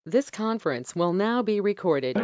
This conference will now be recorded.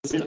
She's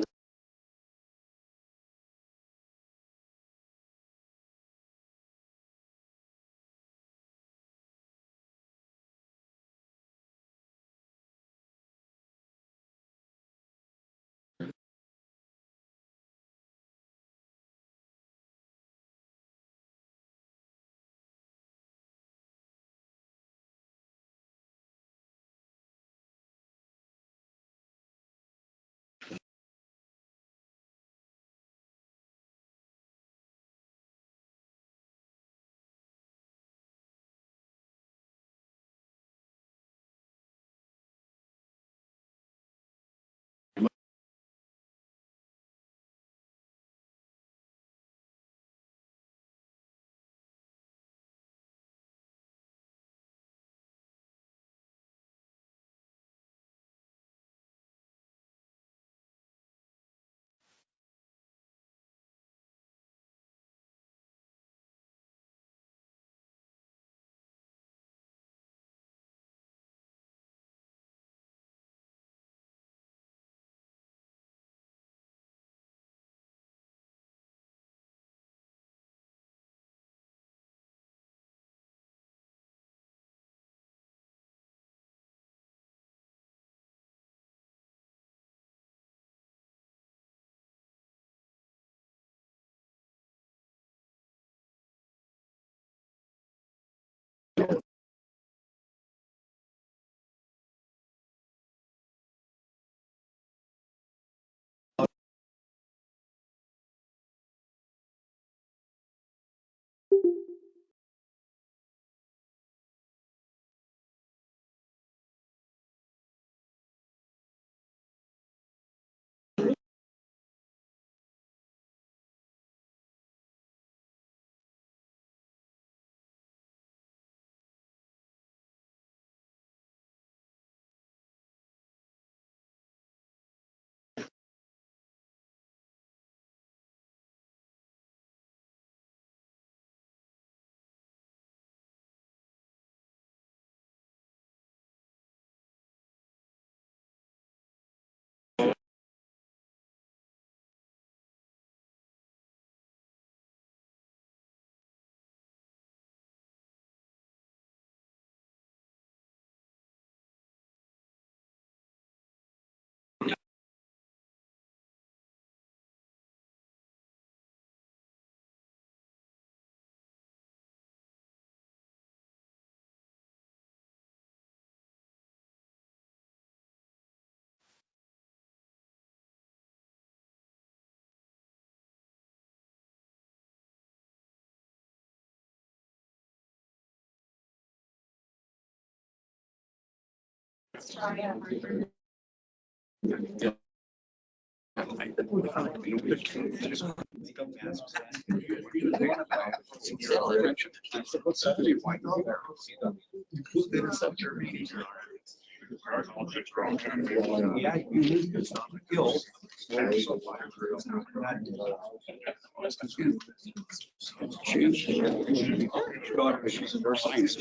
a nurse science.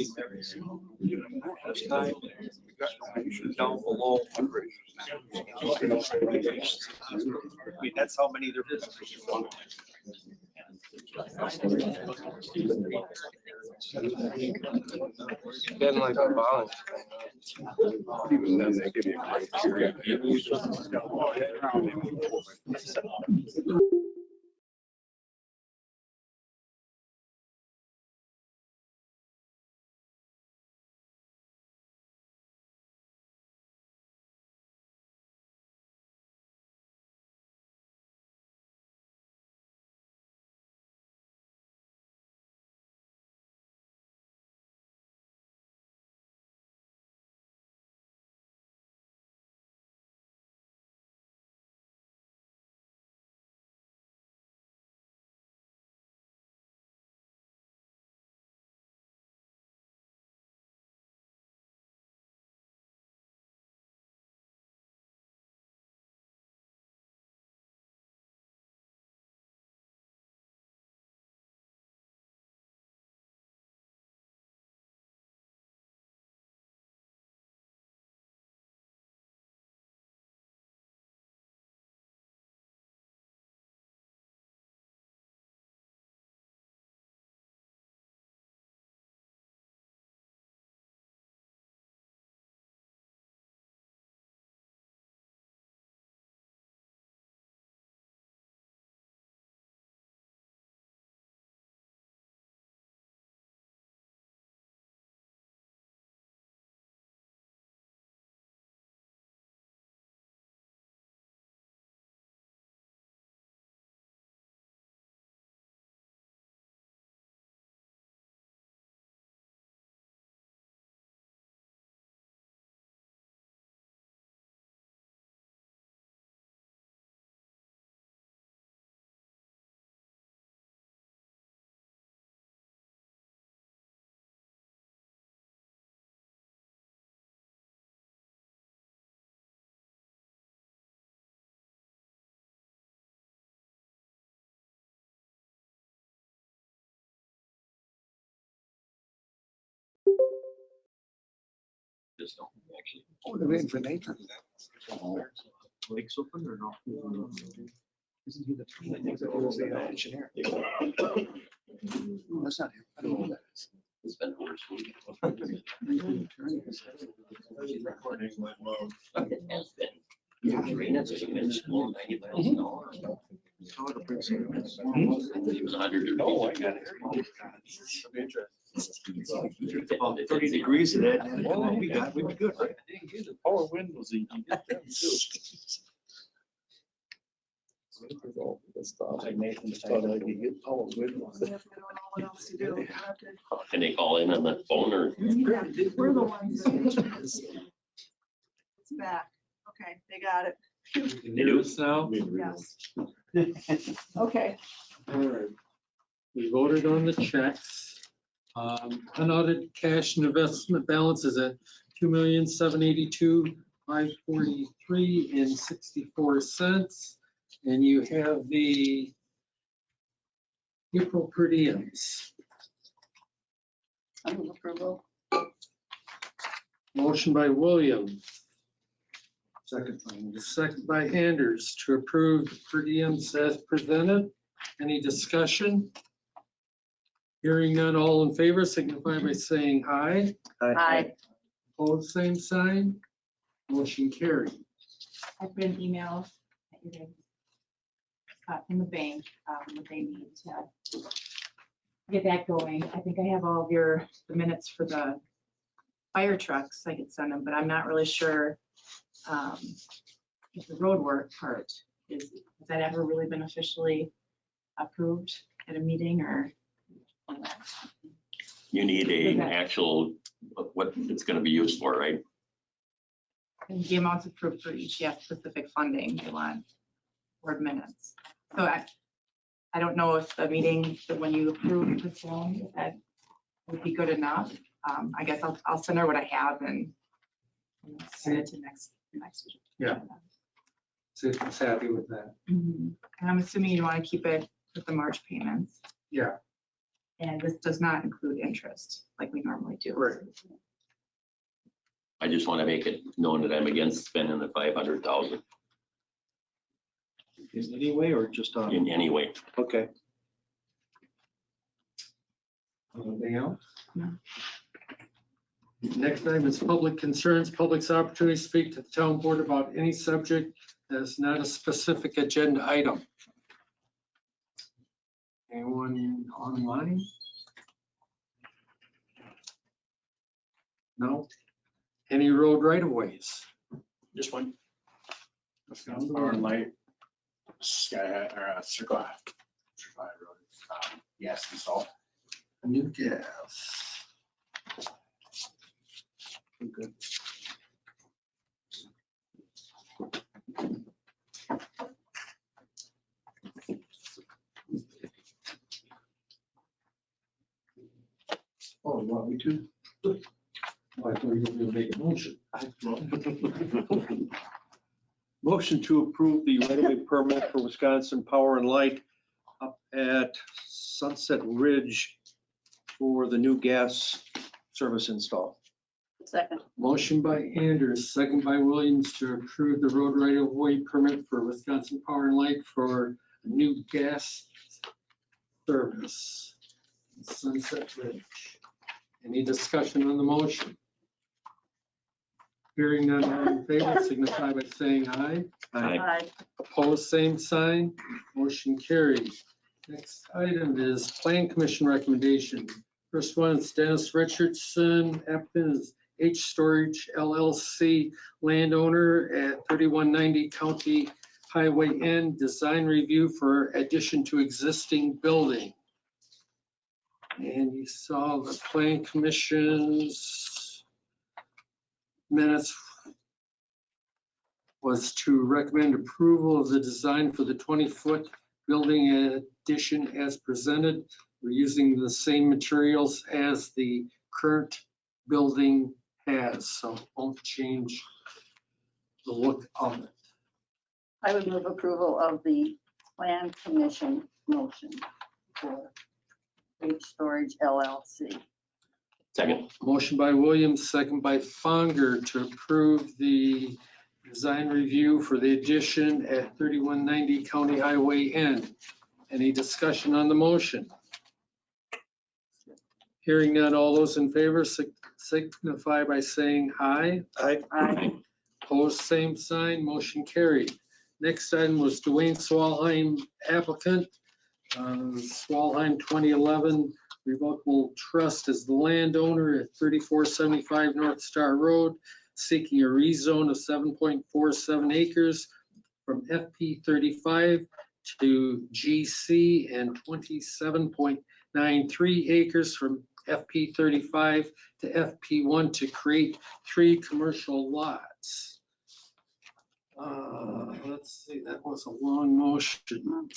Last time, we got donations down below fundraisers. I mean, that's how many their businesses want. Getting like a balance. Even then, they give you criteria. just don't actually. Oh, they're waiting for Nathan. Lakes open or no? Isn't he the engineer? No, that's not him. I don't know who that is. It's been worse. Attorney. It has been. Raina's been slow, 90 miles an hour. Oh, the Prince of Wales. I thought he was 100 or. No, I got it. It's about 30 degrees in that. Well, we'd be good, right? Power wind was easy. Like Nathan thought I'd get power wind. I don't know what else to do. We'll have to- Can they call in on the phone or? Yeah, we're the ones. It's back. Okay, they got it. They do? Now? Yes. Okay. All right. We voted on the checks. Unaudited cash and investment balance is at 2,782,543.64. And you have the April per diems. I move approval. Motion by Williams, Second. second by Anders to approve the per diems as presented. Any discussion? Hearing none, all in favor signify by saying aye. Aye. Opposed, same sign. Motion carried. I've been emailed that you're getting from the bank, what they need to get that going. I think I have all of the minutes for the fire trucks. I could send them, but I'm not really sure if the road work part has that ever really been officially approved at a meeting or? You need Okay. a actual, what it's gonna be used for, right? And the amounts approved for each, specific funding they want, board minutes. So I don't know if the meeting, that when you approve the film, if that would be good enough. I guess I'll send her what I have and send it to next. Yeah. See if it's happy with that. Mhm. And I'm assuming you want to keep it with the March payments. Yeah. And this does not include interest like we normally do. Right. I just wanna make it known that I'm against spending the 500,000 In any way or just on? in any way. Okay. Anything else? No. Next item is public concerns, public's opportunity to speak to the town board about any subject that is not a specific agenda item. Anyone online? No? Any road right of ways? Just one. Power and light, Sky, or Circle Ave. Circle Ave Road. Yes, installed. New gas. Good. Oh, you want me to? Oh, I thought you were going to make a motion. Motion to approve the right-of-way permit for Wisconsin Power and Light up at Sunset Ridge for the new gas service install. Second. Motion by Anders, second by Williams to approve the road right of way permit for Wisconsin Power and Light for a new gas service. Sunset Ridge. Any discussion on the motion? Hearing none, all in favor signify by saying aye. Aye. Opposed, same sign. Motion carried. Next item is Plan Commission recommendation. First one is Dennis Richardson, applicant is H Storage LLC, landowner at 3190 County Highway N, design review for addition to existing building. And you saw the Plan Commission's minutes was to recommend approval of the design for the 20-foot building addition as presented. We're using the same materials as the current building has, so it won't change the look of it. I would move approval of the Plan Commission motion for H Storage LLC. Second. Motion by Williams, second by Fonger to approve the design review for the addition at 3190 County Highway N. Any discussion on the motion? Hearing none, all those in favor signify by saying aye. Aye. Opposed, same sign, motion carried. Next item was Dwayne Swalheim applicant. Swalheim 2011 Revocable Trust is the landowner at 3475 North Star Road, seeking a rezone of 7.47 acres from FP 35 to GC and 27.93 acres from FP 35 to FP 1 to create 3 commercial lots. Let's see, that was a long motion.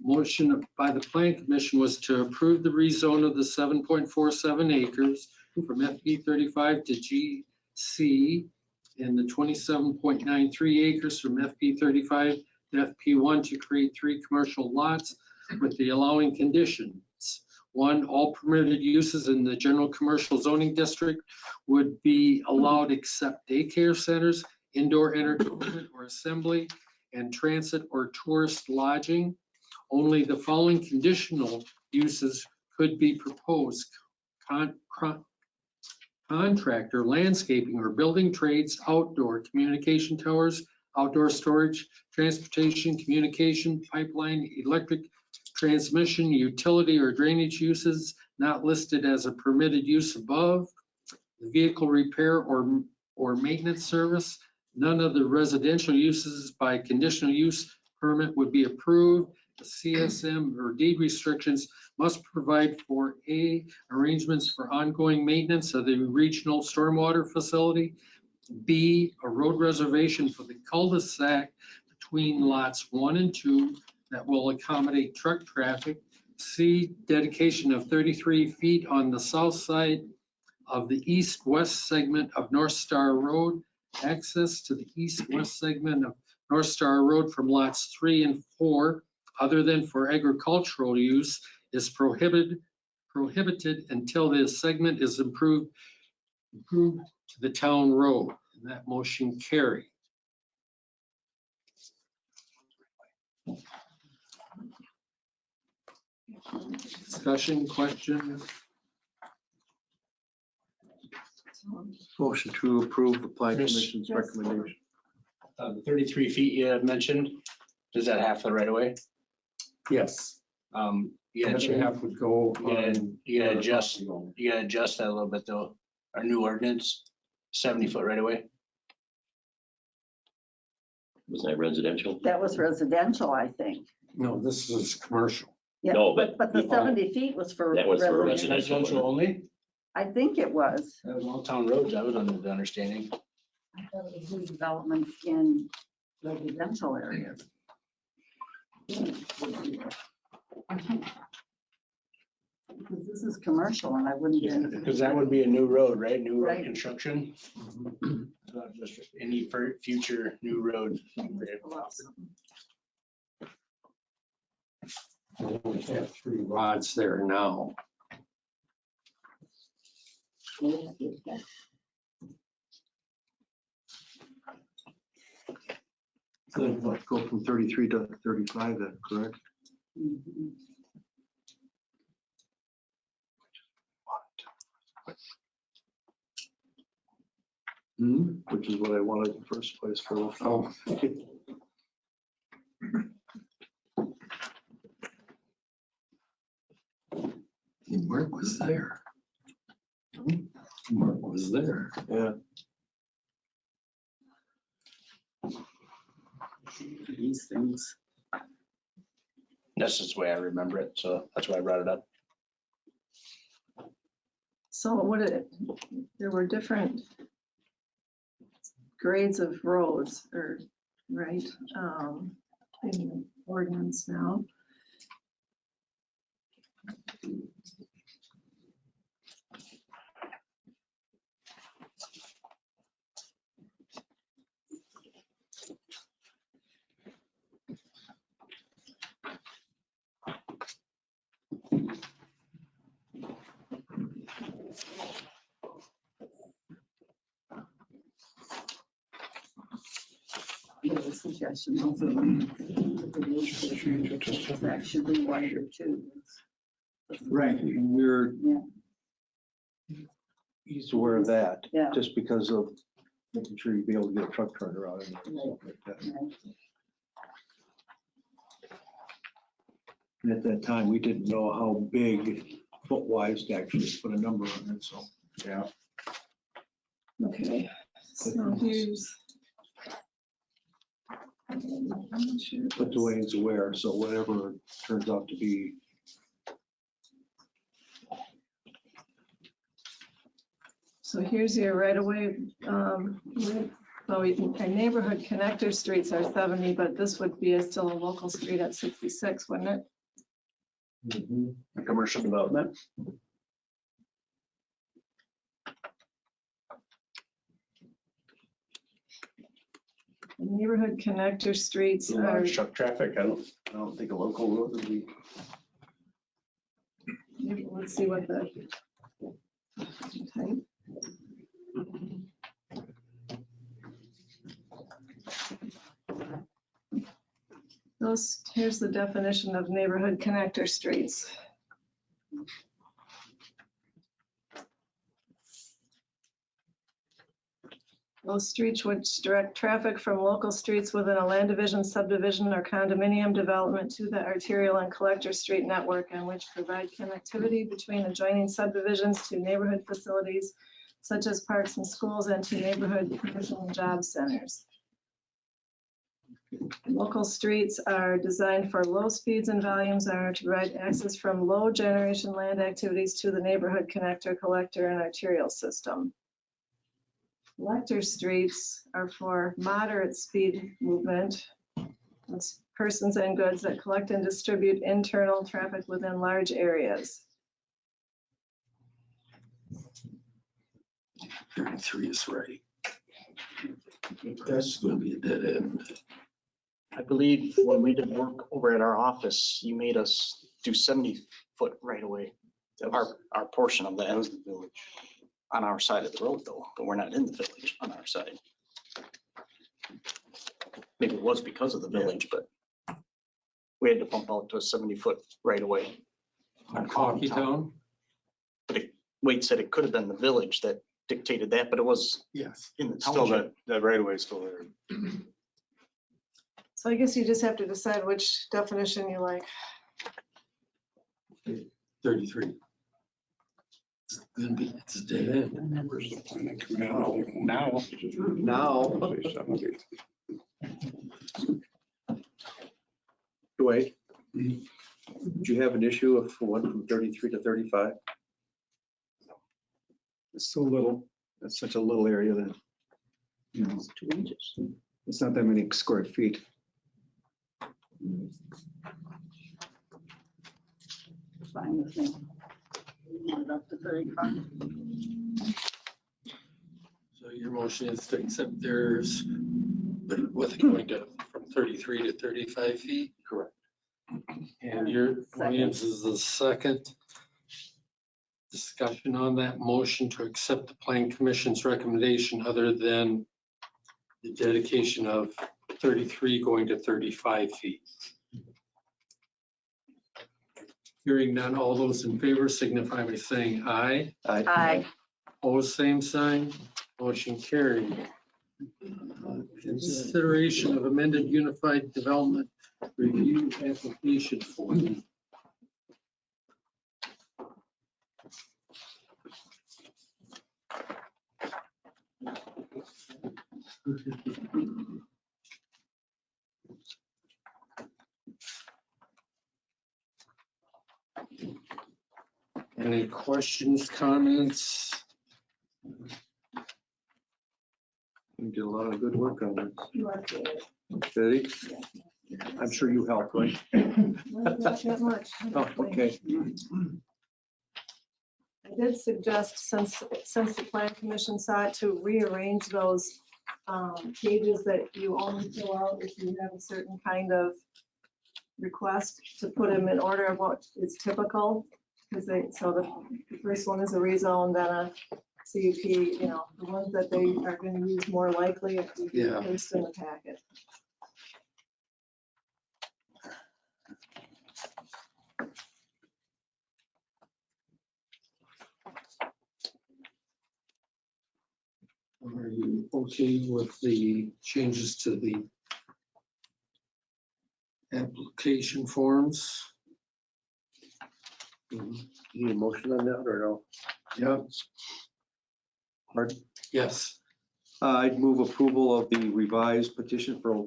Motion by the Plan Commission was to approve the rezone of the 7.47 acres from FP 35 to GC and the 27.93 acres from FP 35 to FP 1 to create 3 commercial lots with the allowing conditions. 1, all permitted uses in the general commercial zoning district would be allowed except daycare centers, indoor entertainment or assembly, and transit or tourist lodging. Only the following conditional uses could be proposed: contractor, landscaping or building trades, outdoor communication towers, outdoor storage, transportation, communication, pipeline, electric transmission, utility or drainage uses not listed as a permitted use above, vehicle repair or maintenance service. None of the residential uses by conditional use permit would be approved. The CSM or deed restrictions must provide for A, arrangements for ongoing maintenance of the regional stormwater facility, B, a road reservation for the cul-de-sac between lots 1 and 2 that will accommodate truck traffic, C, dedication of 33 feet on the south side of the east-west segment of North Star Road, access to the east-west segment of North Star Road from lots 3 and 4, other than for agricultural use, is prohibited until this segment is improved to the town road. And that motion carried. Discussion, questions? Motion to approve the Plan Chris. Commission's recommendation. The 33 feet you had mentioned, is that half the right of way? Yes. You gotta The other change- half would go on. you gotta adjust that a little bit though. Our new ordinance, 70-foot right away. Was that residential? That was residential, I think. No, this is commercial. Yeah, No, but the 70 feet was for That was for residential. Residential only? I think it was. That was all town roads, I was under the understanding. I thought it was new development in residential areas. Because this is commercial and I wouldn't. Because that would be a new road, right? New road Right. construction. Not just any future new road. We have 3 rods there now. So what, go from 33 to 35 then, correct? Mhm. Which is what I wanted in the first place for. Oh. Mark was there. Mark was there. Yeah. These things. That's just the way I remember it, so that's why I brought it up. So there were different grades of roads or, right, in the ordinance now. suggestion also. It's actually wider too. Right. We're, Yeah. he's aware of that, Yeah. just because of making sure you'd be able to get a truck turned around and stuff like that. Right. And at that time, we didn't know how big foot-wise to actually put a number on it, so. Yeah. Okay, so here's. But Dwayne's aware, so whatever it turns out to be. So here's your right of way. So our neighborhood connector streets are 70, but this would be still a local street at 66, wouldn't it? A commercial development. Neighborhood connector streets are, Large truck traffic, I don't think a local road would be. let's see what the. type. Here's the definition of neighborhood connector streets. Those streets which direct traffic from local streets within a land division, subdivision, or condominium development to the arterial and collector street network, and which provide connectivity between adjoining subdivisions to neighborhood facilities such as parks and schools, and to neighborhood commercial and job centers. Local streets are designed for low speeds and volumes and are to provide access from low generation land activities to the neighborhood connector, collector, and arterial system. Collector streets are for moderate speed movement. That's persons and goods that collect and distribute internal traffic within large areas. 33 is right. That's gonna be a dead end. I believe when we did work over at our office, you made us do 70-foot right away. Our portion of the ends of the village on our side of the road though, but we're not in the village on our side. Maybe it was because of the village, but we had to pump out to a 70-foot right away. On Coffee Town? Wade said it could have been the village that dictated that, but it was Yes. in the Still, township. that right away is still there. So I guess you just have to decide which definition you like. 33. It's gonna be, it's a dead end. Where's the planning commission? Now. Now. Dwayne, do you have an issue if one from 33 to 35? It's so little, that's such a little area that, you know, 2 inches. it's not that many square feet. Fine with me. Want it up to 35. So your motion is to accept theirs, but with it going to from 33 to 35 feet? Correct. And your, Williams is the second. Discussion on that motion to accept the plan commission's recommendation other than the dedication of 33 going to 35 feet. Hearing none, all those in favor signify by saying aye. Aye. Opposed, same sign. Motion carried. Consideration of amended unified development review application form. Any questions, comments? You did a lot of good work on You are good. this. Did he? I'm sure you helped, right? Not that much. Oh, okay. I did suggest, since the plan commission saw it, to rearrange those pages that you only fill out if you have a certain kind of request, to put them in order of what is typical. Because so the first one is a rezone, then a CUP, you know, the ones that they are going to use more likely if you Yeah. post in the packet. okay with the changes to the application forms? You need a motion on that or no? Yep. Pardon? Yes. I'd move approval of the revised petition for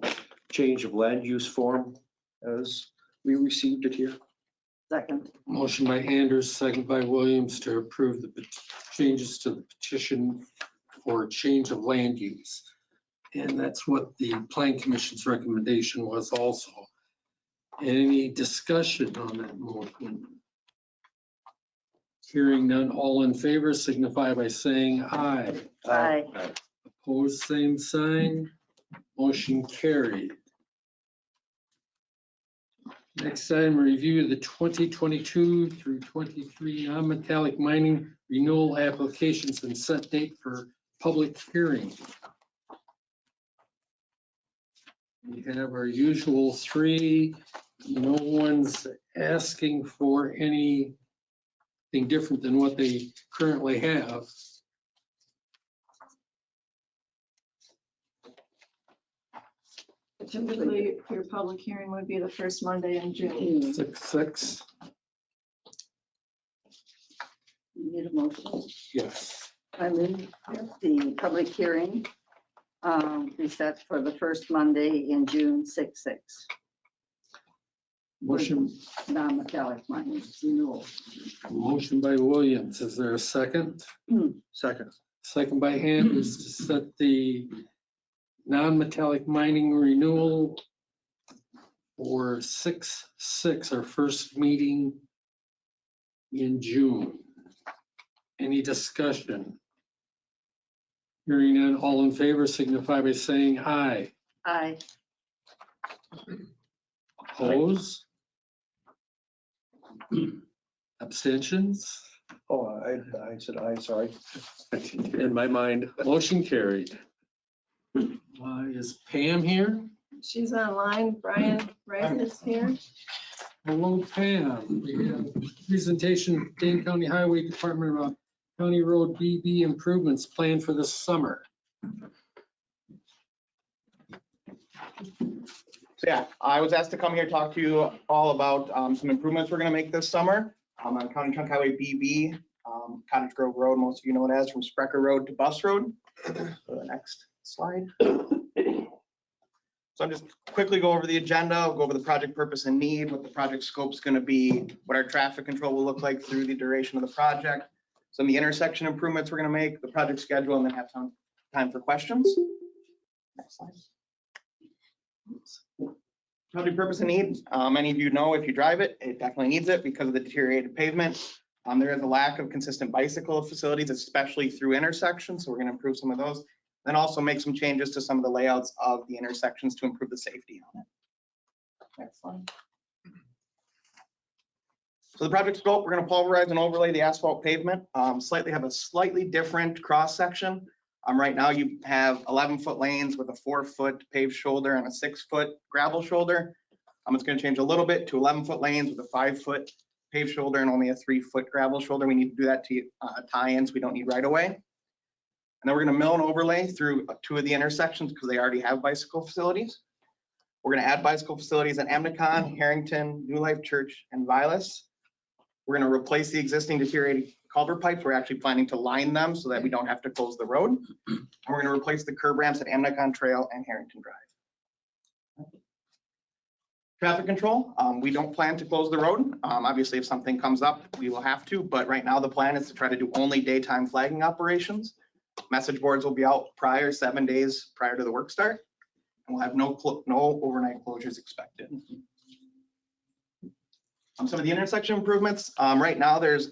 change of land use form as we received it here. Second. Motion by Anders, second by Williams to approve the changes to the petition for change of land use. And that's what the Plan Commission's recommendation was also. Any discussion on that motion? Hearing none, all in favor signify by saying aye. Aye. Opposed, same sign. Motion carried. Next item, review the 2022 through 23 non-metallic mining renewal applications and set date for public hearing. We have our usual three. No one's asking for anything different than what they currently have. Typically, your public hearing would be the first Monday in June. 6-6, Need a motion? yes. I move the public hearing be set for the first Monday in June, 6/6. Motion, Non-metallic mining renewal. motion by Williams. Is there a second? Second. Second by Anders to set the non-metallic mining renewal for 6/6, our first meeting in June. Any discussion? Hearing none, all in favor signify by saying aye. Aye. Oppose? Abstentions? Oh, I said aye, sorry. In my mind. Motion carried. Is Pam here? She's online. Brian Rice is here. Hello, Pam. We have presentation, Dane County Highway Department about County Road BB improvements planned for this summer. So yeah, I was asked to come here, talk to you all about some improvements we're gonna make this summer on County Trunk Highway BB, Cottage Grove Road, most of you know it as, from Sprecher Road to Bus Road. So the next slide. So I'm just quickly go over the agenda, I'll go over the project purpose and need, what the project scope's gonna be, what our traffic control will look like through the duration of the project, some of the intersection improvements we're gonna make, the project schedule, and then have some time for questions. Next slide. Project purpose and need, many of you know if you drive it, it definitely needs it because of the deteriorated pavement. There is a lack of consistent bicycle facilities, especially through intersections, so we're gonna improve some of those. Then also make some changes to some of the layouts of the intersections to improve the safety on it. Next slide. So the project scope, we're gonna pulverize and overlay the asphalt pavement, have a slightly different cross section. Right now you have 11-foot lanes with a 4-foot paved shoulder and a 6-foot gravel shoulder. It's gonna change a little bit to 11-foot lanes with a 5-foot paved shoulder and only a 3-foot gravel shoulder. We need to do that to tie-ins. We don't need right away. And then we're gonna mill and overlay through 2 of the intersections because they already have bicycle facilities. We're gonna add bicycle facilities at Amnicon, Harrington, New Life Church, and Vilas. We're gonna replace the existing deteriorated culvert pipes. We're actually planning to line them so that we don't have to close the road. And we're gonna replace the curb ramps at Amnicon Trail and Harrington Drive. Traffic control, we don't plan to close the road. Obviously, if something comes up, we will have to, but right now the plan is to try to do only daytime flagging operations. Message boards will be out 7 days prior to the work start. And we'll have no overnight closures expected. Some of the intersection improvements, right now there's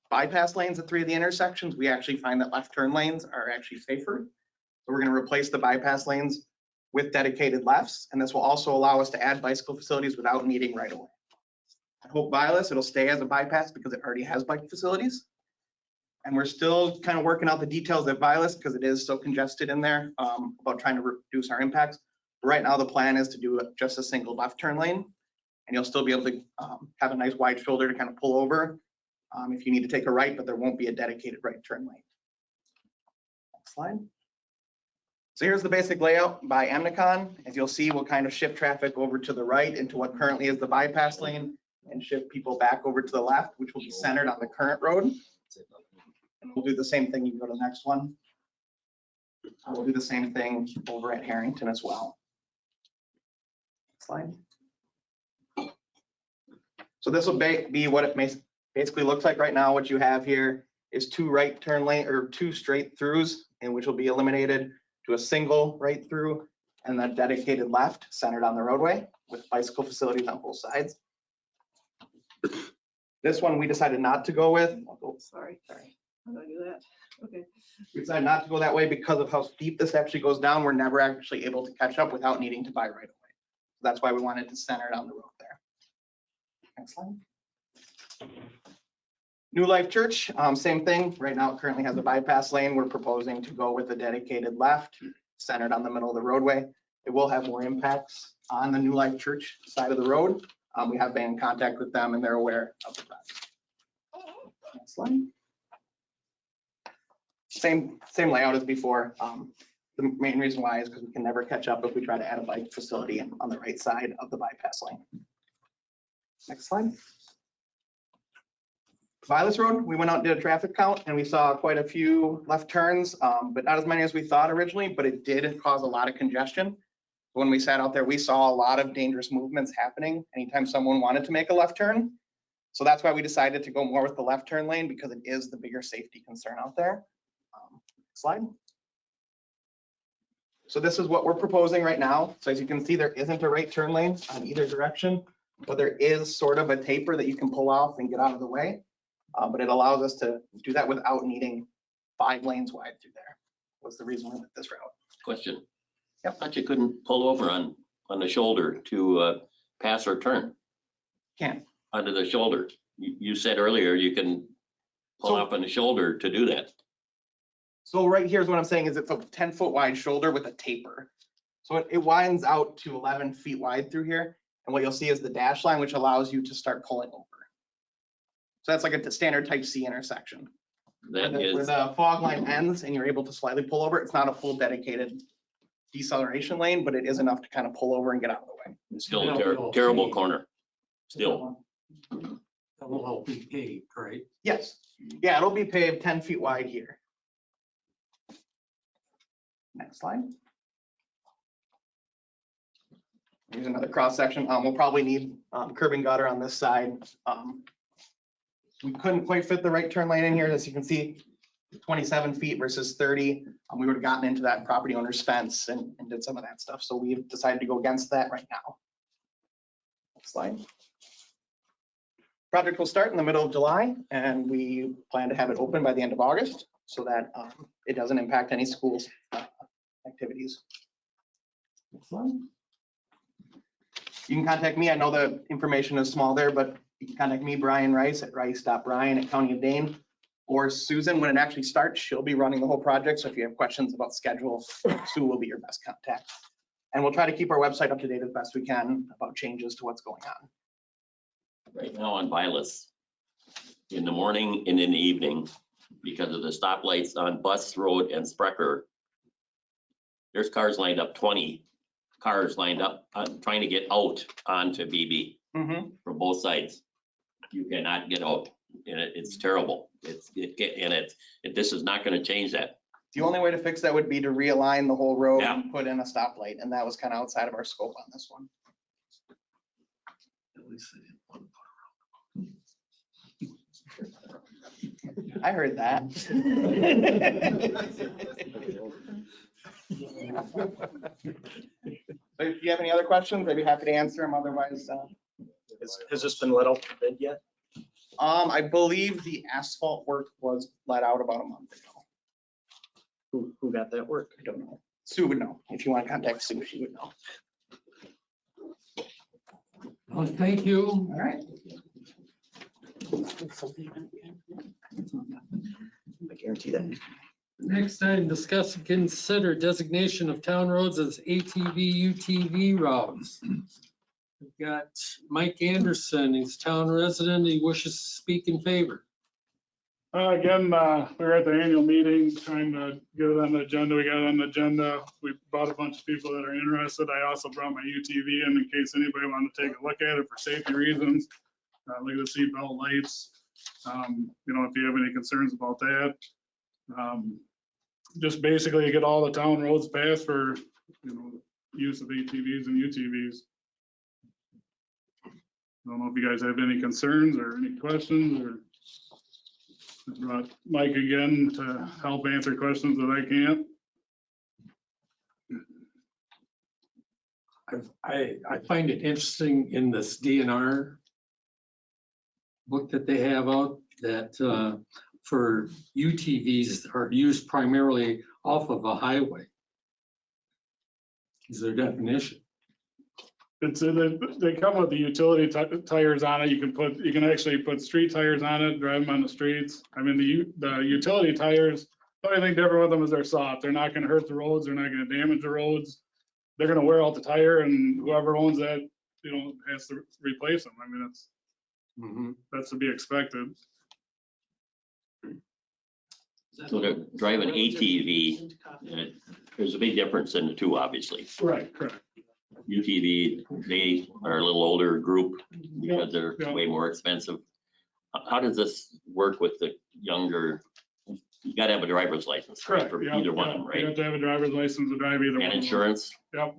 bypass lanes at 3 of the intersections. We actually find that left turn lanes are actually safer. So we're gonna replace the bypass lanes with dedicated lefts, and this will also allow us to add bicycle facilities without needing right away. I hope Vilas, it'll stay as a bypass because it already has bike facilities. And we're still kind of working out the details at Vilas because it is so congested in there about trying to reduce our impacts. But right now the plan is to do just a single left turn lane, and you'll still be able to have a nice wide shoulder to kind of pull over if you need to take a right, but there won't be a dedicated right turn lane. Next slide. So here's the basic layout by Emnicon. As you'll see, we'll kind of shift traffic over to the right into what currently is the bypass lane and shift people back over to the left, which will be centered on the current road. And we'll do the same thing. You can go to the next one. We'll do the same thing over at Harrington as well. Slide. So this will be what it basically looks like right now. What you have here is 2 right turn lane or 2 straight throughs, and which will be eliminated to a single right through and then dedicated left centered on the roadway with bicycle facilities on both sides. This one we decided not to go with. Sorry. How do I do that? Okay. We decided not to go that way because of how steep this actually goes down. We're never actually able to catch up without needing to buy right away. That's why we wanted to center it on the road there. Next slide. New Life Church, same thing. Right now it currently has a bypass lane. We're proposing to go with a dedicated left centered on the middle of the roadway. It will have more impacts on the New Life Church side of the road. We have been in contact with them and they're aware of the project. Next slide. Same layout as before. The main reason why is because we can never catch up if we try to add a bike facility on the right side of the bypass lane. Next slide. Vilas Road, we went out and did a traffic count and we saw quite a few left turns, but not as many as we thought originally, but it did cause a lot of congestion. When we sat out there, we saw a lot of dangerous movements happening anytime someone wanted to make a left turn. So that's why we decided to go more with the left turn lane because it is the bigger safety concern out there. Slide. So this is what we're proposing right now. So as you can see, there isn't a right turn lane on either direction, but there is sort of a taper that you can pull off and get out of the way. But it allows us to do that without needing 5 lanes wide through there. Was the reason we went this route. Question. Yep. I thought you couldn't pull over on the shoulder to pass or turn Can't. under the shoulder. You said earlier you can pull So- up on the shoulder to do that. So right here's what I'm saying is it's a 10-foot wide shoulder with a taper. So it widens out to 11 feet wide through here. And what you'll see is the dash line, which allows you to start pulling over. So that's like a standard type C intersection. That Where is, the fog line ends and you're able to slightly pull over. It's not a full dedicated deceleration lane, but it is enough to kind of pull over and get out of the way. still a terrible corner. Still. That will help be paved, right? Yes. Yeah, it'll be paved 10 feet wide here. Next slide. Here's another cross section. We'll probably need curb and gutter on this side. We couldn't quite fit the right turn lane in here. As you can see, 27 feet versus 30. We would have gotten into that property owner's fence and did some of that stuff. So we've decided to go against that right now. Next slide. Project will start in the middle of July and we plan to have it open by the end of August so that it doesn't impact any schools activities. Next one. You can contact me. I know the information is small there, but you can contact me, Brian Rice at rice.brian@countyofdane, or Susan when it actually starts. She'll be running the whole project. So if you have questions about schedule, Sue will be your best contact. And we'll try to keep our website up to date as best we can about changes to what's going on. Right now on Vilas, in the morning and in the evening, because of the stoplights on Bus Road and Sprecher, there's cars lined up, 20 cars lined up trying to get out onto BB from both sides. You cannot get out, and it's terrible. This is not going to change that. The only way to fix that would be to realign the whole road Yeah. and put in a stoplight, and that was kind of outside of our scope on this one. At least they didn't want to I heard that. So if you have any other questions, I'd be happy to answer them. Otherwise, Has this been let out for bid yet? I believe the asphalt work was let out about a month ago. Who got that work? I don't know. Sue would know. If you want to contact Sue, she would know. Well, thank you. All right. I guarantee that. Next item, discuss and consider designation of town roads as ATV, UTV routes. We've got Mike Anderson, he's town resident, he wishes to speak in favor. Again, we were at the annual meeting trying to get it on the agenda. We got it on the agenda. We brought a bunch of people that are interested. I also brought my UTV in case anybody wanted to take a look at it for safety reasons. Look at the seat belt lights. You know, if you have any concerns about that. Just basically get all the town roads passed for, you know, use of ATVs and UTVs. I don't know if you guys have any concerns or any questions, or I brought Mike again to help answer questions that I can't. I find it interesting in this DNR book that they have out that for UTVs are used primarily off of a highway. Is their definition? It's, they come with the utility tires on it. You can actually put street tires on it, drive them on the streets. I mean, the utility tires, the only thing different with them is they're soft. They're not gonna hurt the roads. They're not gonna damage the roads. They're gonna wear out the tire, and whoever owns that, you know, has to replace them. I mean, that's to be expected. So to drive an ATV, there's a big difference in the two, obviously. Right, correct. UTV, they are a little older group because they're way more expensive. How does this work with the younger? You gotta have a driver's license, right, Correct. for Yeah, either one of yeah. them, You right? have to have a driver's license to drive either one. And of them. insurance, Yep,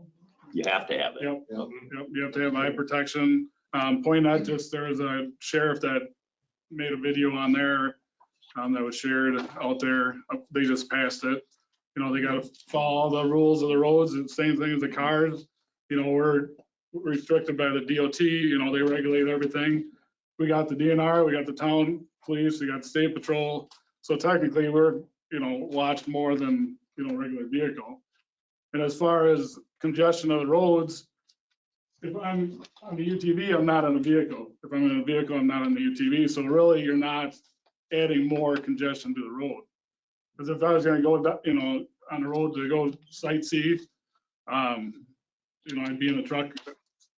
you have to have it. yep, yep. You have to have eye protection. Point out, just there was a sheriff that made a video on there that was shared out there. They just passed it. You know, they gotta follow all the rules of the roads. It's the same thing as the cars. You know, we're restricted by the DOT, you know, they regulate everything. We got the DNR, we got the town police, we got the state patrol. So technically, we're, you know, watched more than, you know, regular vehicle. And as far as congestion of the roads, if I'm on the UTV, I'm not in a vehicle. If I'm in a vehicle, I'm not on the UTV. So really, you're not adding more congestion to the road. Because if I was gonna go, you know, on the road to go sightsee, you know, I'd be in a truck,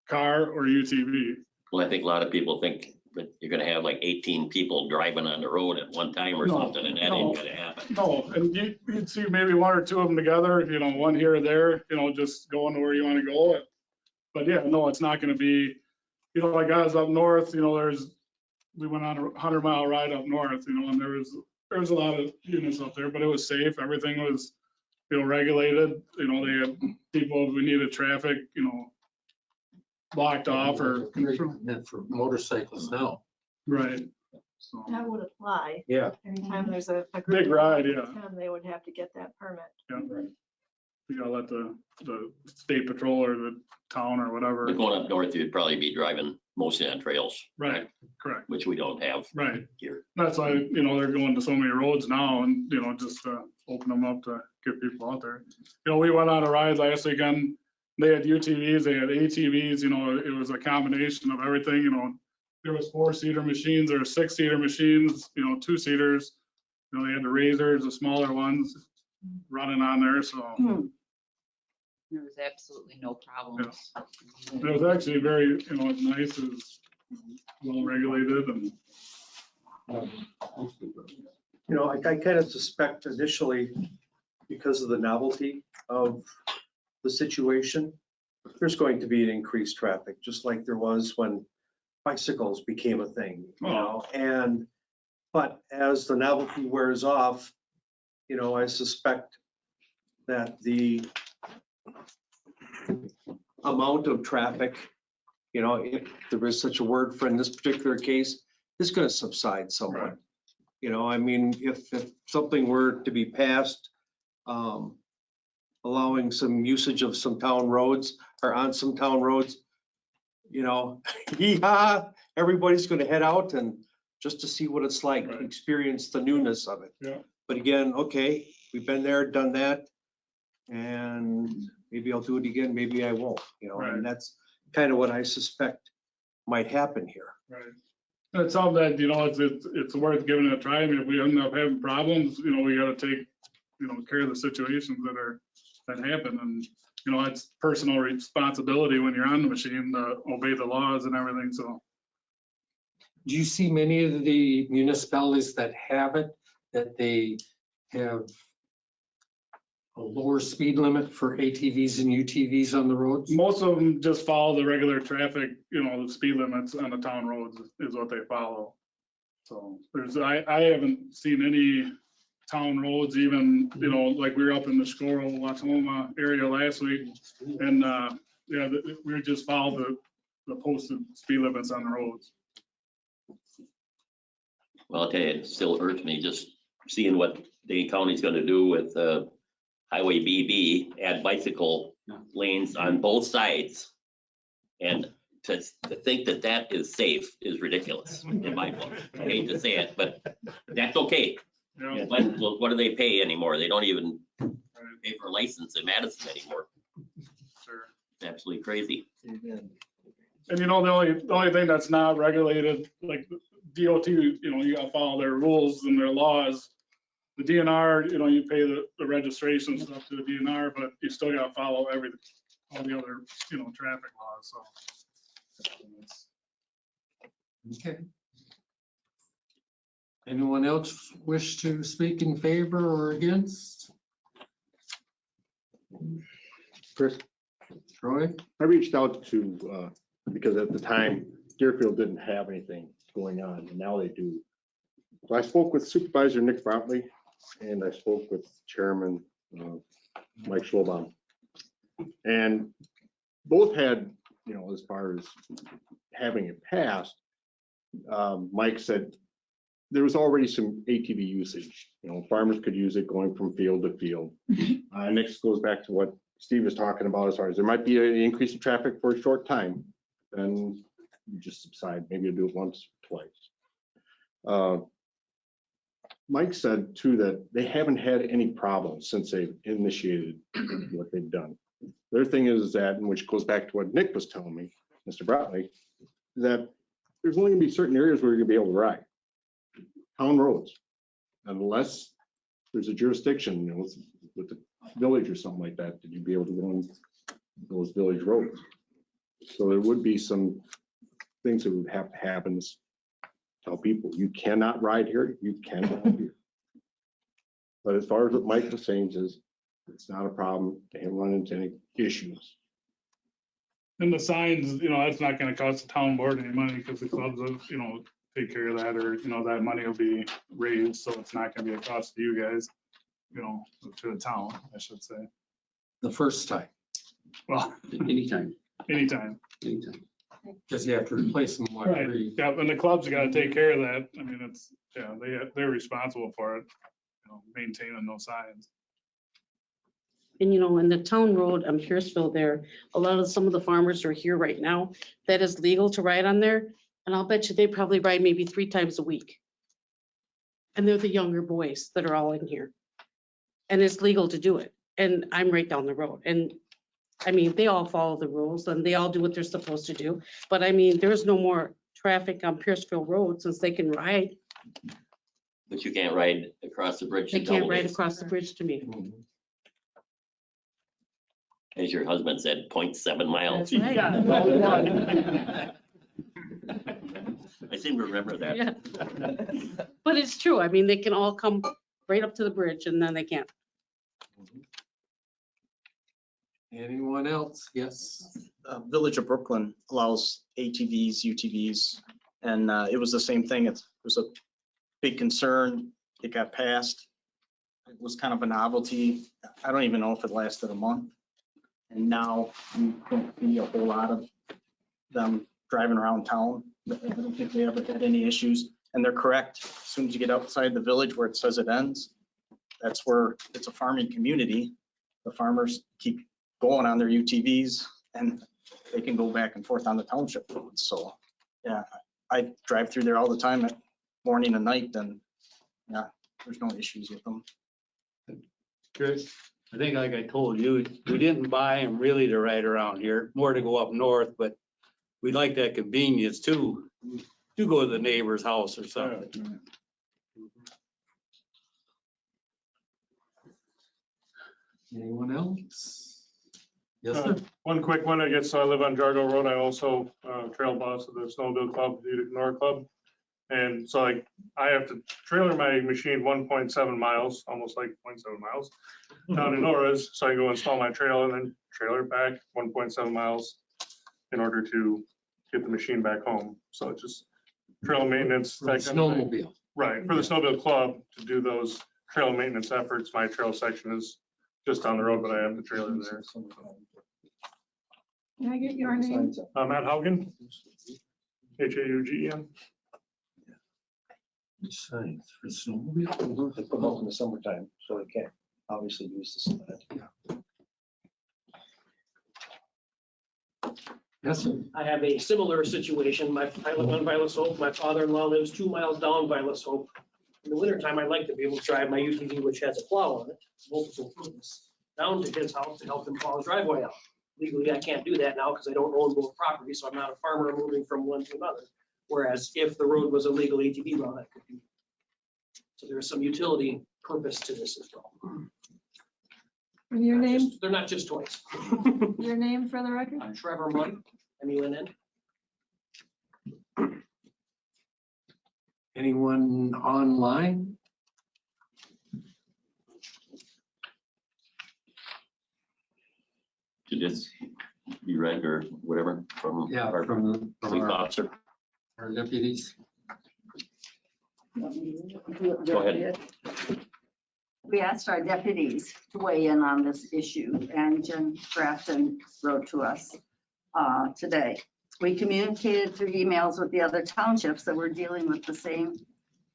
car, or UTV. Well, I think a lot of people think that you're gonna have like 18 people driving on the road at one time or No, something, and that ain't gonna happen. No, and you'd see maybe one or two of them together, you know, one here or there, you know, just going to where you want to go. But yeah, no, it's not going to be, you know, like guys up north, you know, we went on a 100-mile ride up north, you know, and there was a lot of units up there, but it was safe. Everything was, you know, regulated. You know, they had people, if we needed traffic, you know, blocked off or. Meant for motorcycles now. Right. So, That would apply. Yeah. Anytime there's a group Big of ride, yeah. 10, they would have to get that permit. yeah. You gotta let the state patrol or the town or whatever. But going up north, you'd probably be driving mostly on trails. Right, correct. Which we don't have Right. here. That's why, you know, they're going to so many roads now and, you know, just open them up to get people out there. You know, we went on a ride last weekend. They had UTVs, they had ATVs, you know, it was a combination of everything, you know. There was 4-seater machines, there were 6-seater machines, you know, 2-seaters. You know, they had the Razors, the smaller ones running on there, so. There was absolutely no problems. It was actually very, you know, nice, it was well regulated and. You know, I kind of suspect initially, because of the novelty of the situation, there's going to be an increased traffic, just like there was when bicycles became a thing, you know, but as the novelty wears off, you know, I suspect that the amount of traffic, you know, if there is such a word for in this particular case, is going to subside somewhat. Right. You know, I mean, if something were to be passed, allowing some usage of some town roads or on some town roads, you know, yeah, everybody's going to head out and just to see what it's like, Right. experience the newness of it. Yeah. But again, okay, we've been there, done that, and maybe I'll do it again, maybe I won't, you know, Right. and that's kind of what I suspect might happen here. Right. It's something that, you know, it's worth giving it a try. I mean, if we end up having problems, you know, we gotta take, you know, care of the situations that happen. And, you know, it's personal responsibility when you're on the machine to obey the laws and everything, so. do you see many of the municipalities that have it, that they have a lower speed limit for ATVs and UTVs on the roads? Most of them just follow the regular traffic, the speed limits on the town roads is what they follow. So I haven't seen any town roads, even, like we were up in the Squirrel, Watoma area last week. And, we just followed the posted speed limits on the roads. Well, okay, it still hurts me just seeing what Dane County's gonna do with Highway BB, add bicycle lanes on both sides. And to think that that is safe is ridiculous in my book. I hate to say it, but that's okay. Yeah. But what do they pay anymore? They don't even pay for a license in Madison anymore. Sure. It's absolutely crazy. And the only thing that's not regulated, like DOT, you gotta follow their rules and their laws. The DNR, you pay the registration stuff to the DNR, but you still gotta follow everything, all the other, traffic laws, so. Okay. Anyone else wish to speak in favor or against? Chris, Troy? I reached out to, because at the time Deerfield didn't have anything going on, and now they do. So I spoke with Supervisor Nick Brownlee, and I spoke with Chairman Mike Schlobaum. And both had, as far as having it passed, Mike said there was already some ATV usage. Farmers could use it going from field to field. Next goes back to what Steve was talking about as far as there might be an increase in traffic for a short time, then you just subside. Maybe you'll do it once, twice. Mike said too that they haven't had any problems since they've initiated what they've done. Their thing is that, and which goes back to what Nick was telling me, Mr. Brownlee, that there's only gonna be certain areas where you're gonna be able to ride. Town roads, unless there's a jurisdiction, with the village or something like that, you'd be able to go on those village roads. So there would be some things that would have to happen. Tell people you cannot ride here, you cannot ride here. But as far as what Mike was saying is, it's not a problem. They haven't run into any issues. And the signs, that's not gonna cost the town board any money because the clubs will, take care of that, or, that money will be raised, so it's not gonna be a cost to you guys, to the town, I should say. The first time, Well, Anytime. anytime. because you have to replace them. What, Right, every- yeah, and the club's gotta take care of that. I mean, they're responsible for it, maintaining those signs. And in the town road on Pierceville there, some of the farmers are here right now. That is legal to ride on there. And I'll bet you they probably ride maybe 3 times a week. And they're the younger boys that are all in here. And it's legal to do it. And I'm right down the road. And I mean, they all follow the rules and they all do what they're supposed to do. But I mean, there's no more traffic on Pierceville Road since they can ride. But you can't ride across the bridge. They to can't ride Doubledays. across the bridge to me. As your husband said, 0.7 miles. That's right. I seem to remember that. Yeah. But it's true. I mean, they can all come right up to the bridge and then they can't. Anyone else? Yes. Village of Brooklyn allows ATVs, UTVs, and it was the same thing. It was a big concern. It got passed. It was kind of a novelty. I don't even know if it lasted a month. And now you don't see a whole lot of them driving around town. I don't think they ever had any issues. And they're correct. As soon as you get outside the village where it says it ends, that's where it's a farming community. The farmers keep going on their UTVs and they can go back and forth on the township roads. So, yeah, I drive through there all the time at morning and night, and yeah, there's no issues with them. Chris, I think like I told you, we didn't buy them really to ride around here, more to go up north, but we like that convenience too, to go to the neighbor's house or something. Anyone else? Yes, sir. One quick one, I guess, so I live on Jargo Road. I also trail boss of the Snowmobile Club, the Nor Club. And so like, I have to trailer my machine 1.7 miles, almost like 0.7 miles down in Nora's. So I go install my trailer and then trailer it back 1.7 miles in order to get the machine back home. So it's just trail maintenance. For the that kind of thing. snowmobile. Right, for the snowmobile club to do those trail maintenance efforts. My trail section is just down the road, but I have the trailer there. Can I get your name? Matt Haugen, Haugen. Signs for snowmobile. They put them out in the summertime, so they can't obviously use the cement. Yes, sir. I have a similar situation. I live on Violet Hope. My father-in-law lives 2 miles down Violet Hope. In the wintertime, I'd like to be able to drive my UTV, which has a plow on it, multiple purpose, down to his house to help him plow his driveway out. Legally, I can't do that now because I don't own both properties, so I'm not a farmer moving from one to another. Whereas if the road was a legal ATV route, I could do. So there's some utility purpose to this as well. And your name, They're not just toys. your name for the record? I'm Trevor Munn, MUNN. Anyone online? Should this be read or whatever from Yeah, our from police officer? our deputies. Go ahead. We asked our deputies to weigh in on this issue, and Jen Grafton wrote to us today. We communicated through emails with the other townships that we're dealing with the same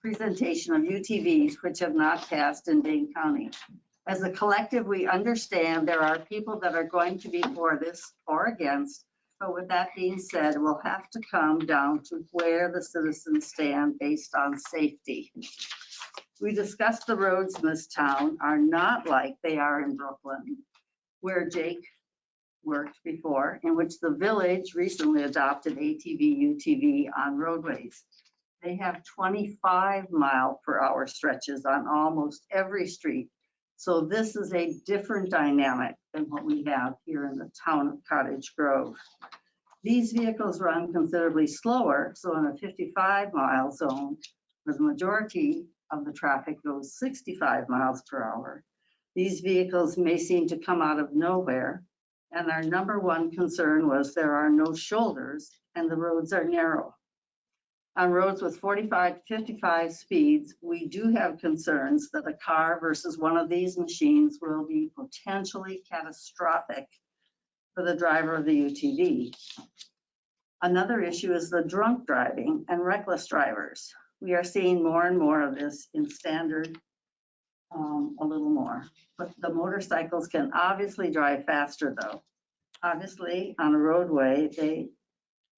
presentation of UTVs which have not passed in Dane County. As a collective, we understand there are people that are going to be for this or against, but with that being said, we'll have to come down to where the citizens stand based on safety. We discussed the roads in this town are not like they are in Brooklyn, where Jake worked before, in which the village recently adopted ATV, UTV on roadways. They have 25-mile-per-hour stretches on almost every street. So this is a different dynamic than what we have here in the town of Cottage Grove. These vehicles run considerably slower, so in a 55-mile zone, where the majority of the traffic goes 65 miles per hour, these vehicles may seem to come out of nowhere. And our number one concern was there are no shoulders and the roads are narrow. On roads with 45 to 55 speeds, we do have concerns that a car versus one of these machines will be potentially catastrophic for the driver of the UTV. Another issue is the drunk driving and reckless drivers. We are seeing more and more of this in standard, a little more. But the motorcycles can obviously drive faster though. Obviously, on a roadway,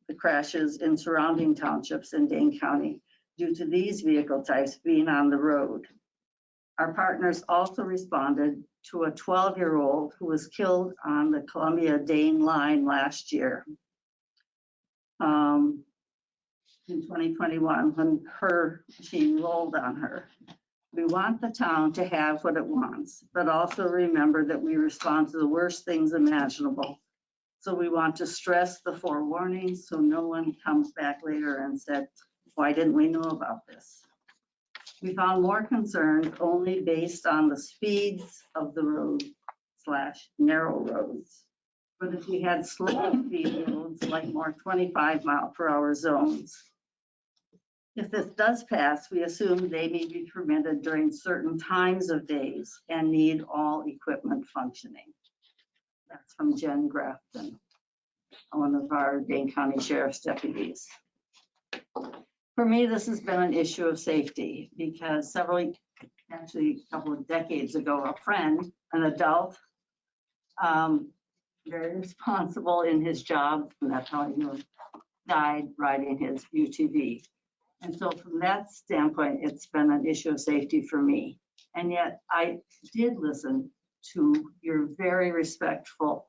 the crashes in surrounding townships in Dane County due to these vehicle types being on the road. Our partners also responded to a 12-year-old who was killed on the Columbia-Dane line last year. In 2021, when her machine rolled on her. We want the town to have what it wants, but also remember that we respond to the worst things imaginable. So we want to stress the forewarning so no one comes back later and said, why didn't we know about this? We found more concerns only based on the speeds of the road / narrow roads. But if we had slow speed roads like more 25-mile-per-hour zones, if this does pass, we assume they may be permitted during certain times of days and need all equipment functioning. That's from Jen Grafton, one of our Dane County Sheriff's deputies. For me, this has been an issue of safety because actually a couple of decades ago, a friend, an adult, very responsible in his job, and that's how he knew, died riding his UTV. And so from that standpoint, it's been an issue of safety for me. And yet I did listen to your very respectful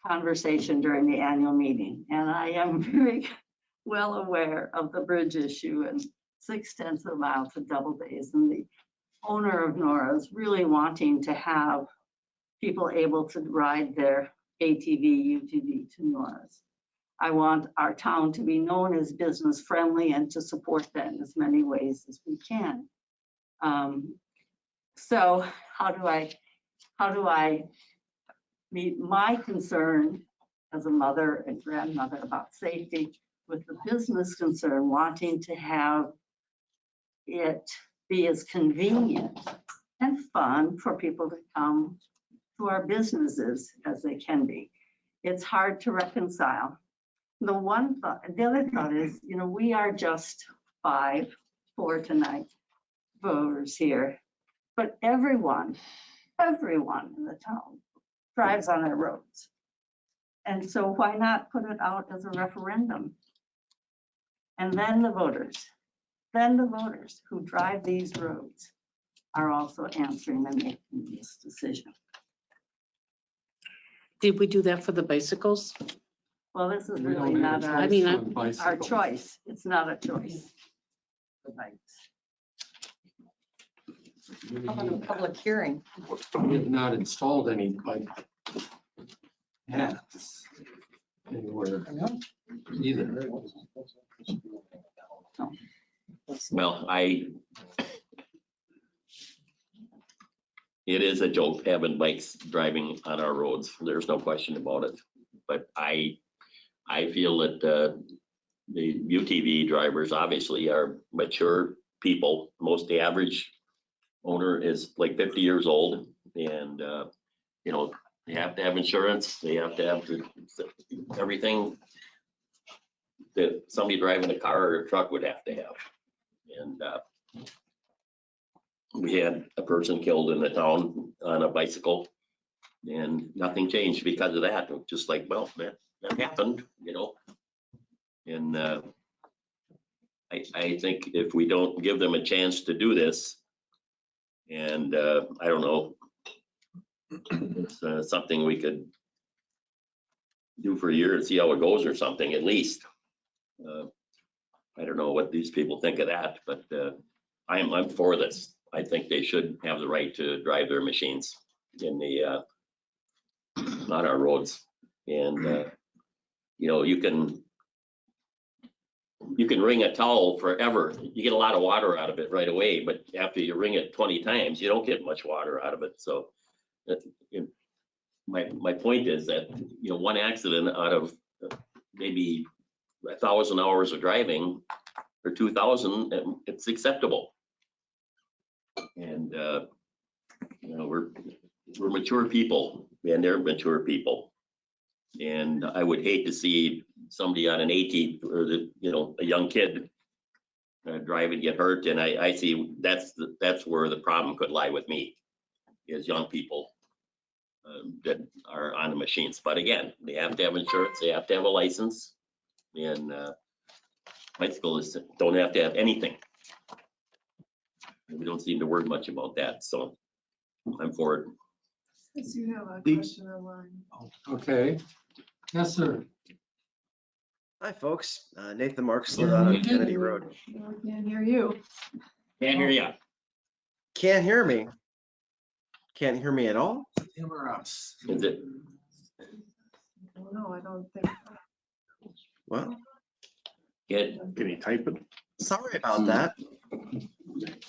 conversation during the annual meeting. And I am very well aware of the bridge issue and 6/10 of a mile to double days. And the owner of Nora's really wanting to have people able to ride their ATV, UTV to Nora's. I want our town to be known as business friendly and to support that in as many ways as we can. So how do I meet my concern as a mother and grandmother about safety with the business concern, wanting to have it be as convenient and fun for people to come to our businesses as they can be? It's hard to reconcile. The other thought is, we are just 4 tonight voters here, but everyone in the town drives on our roads. And so why not put it out as a referendum? And then the voters who drive these roads are also answering and making this decision. Did we do that for the bicycles? Well, this is We really don't not have a I mean, choice I- on our bicycles. choice. It's not a choice. The bikes. How about a public hearing? We have not installed any bike paths anywhere either. Well, it is a joke having bikes driving on our roads. There's no question about it. But I feel that the UTV drivers obviously are mature people. The average owner is like 50 years old, and they have to have insurance. They have to have everything that somebody driving a car or a truck would have to have. And we had a person killed in the town on a bicycle, and nothing changed because of that. Just like, well, that happened, And I think if we don't give them a chance to do this, and I don't know, it's something we could do for a year and see how it goes or something, at least. I don't know what these people think of that, but I'm for this. I think they should have the right to drive their machines in on our roads. And you can wring a towel forever. You get a lot of water out of it right away, but after you wring it 20 times, you don't get much water out of it. So my point is that, one accident out of maybe 1,000 hours of driving or 2,000, it's acceptable. And we're mature people, and they're mature people. And I would hate to see somebody on an ATV or a young kid drive and get hurt. And I see that's where the problem could lie with me, is young people that are on the machines. But again, they have to have insurance, they have to have a license, and bicyclists don't have to have anything. We don't seem to worry much about that, so I'm for it. Yes, you have a question online. Okay. Yes, sir. Hi, folks. Nathan Marks, live out on Kennedy Road. No, we can't hear you. Can't hear ya. Can't hear me. Can't hear me at all? Him or us? Is it? No, I don't think. What? Can you type it? Sorry about that.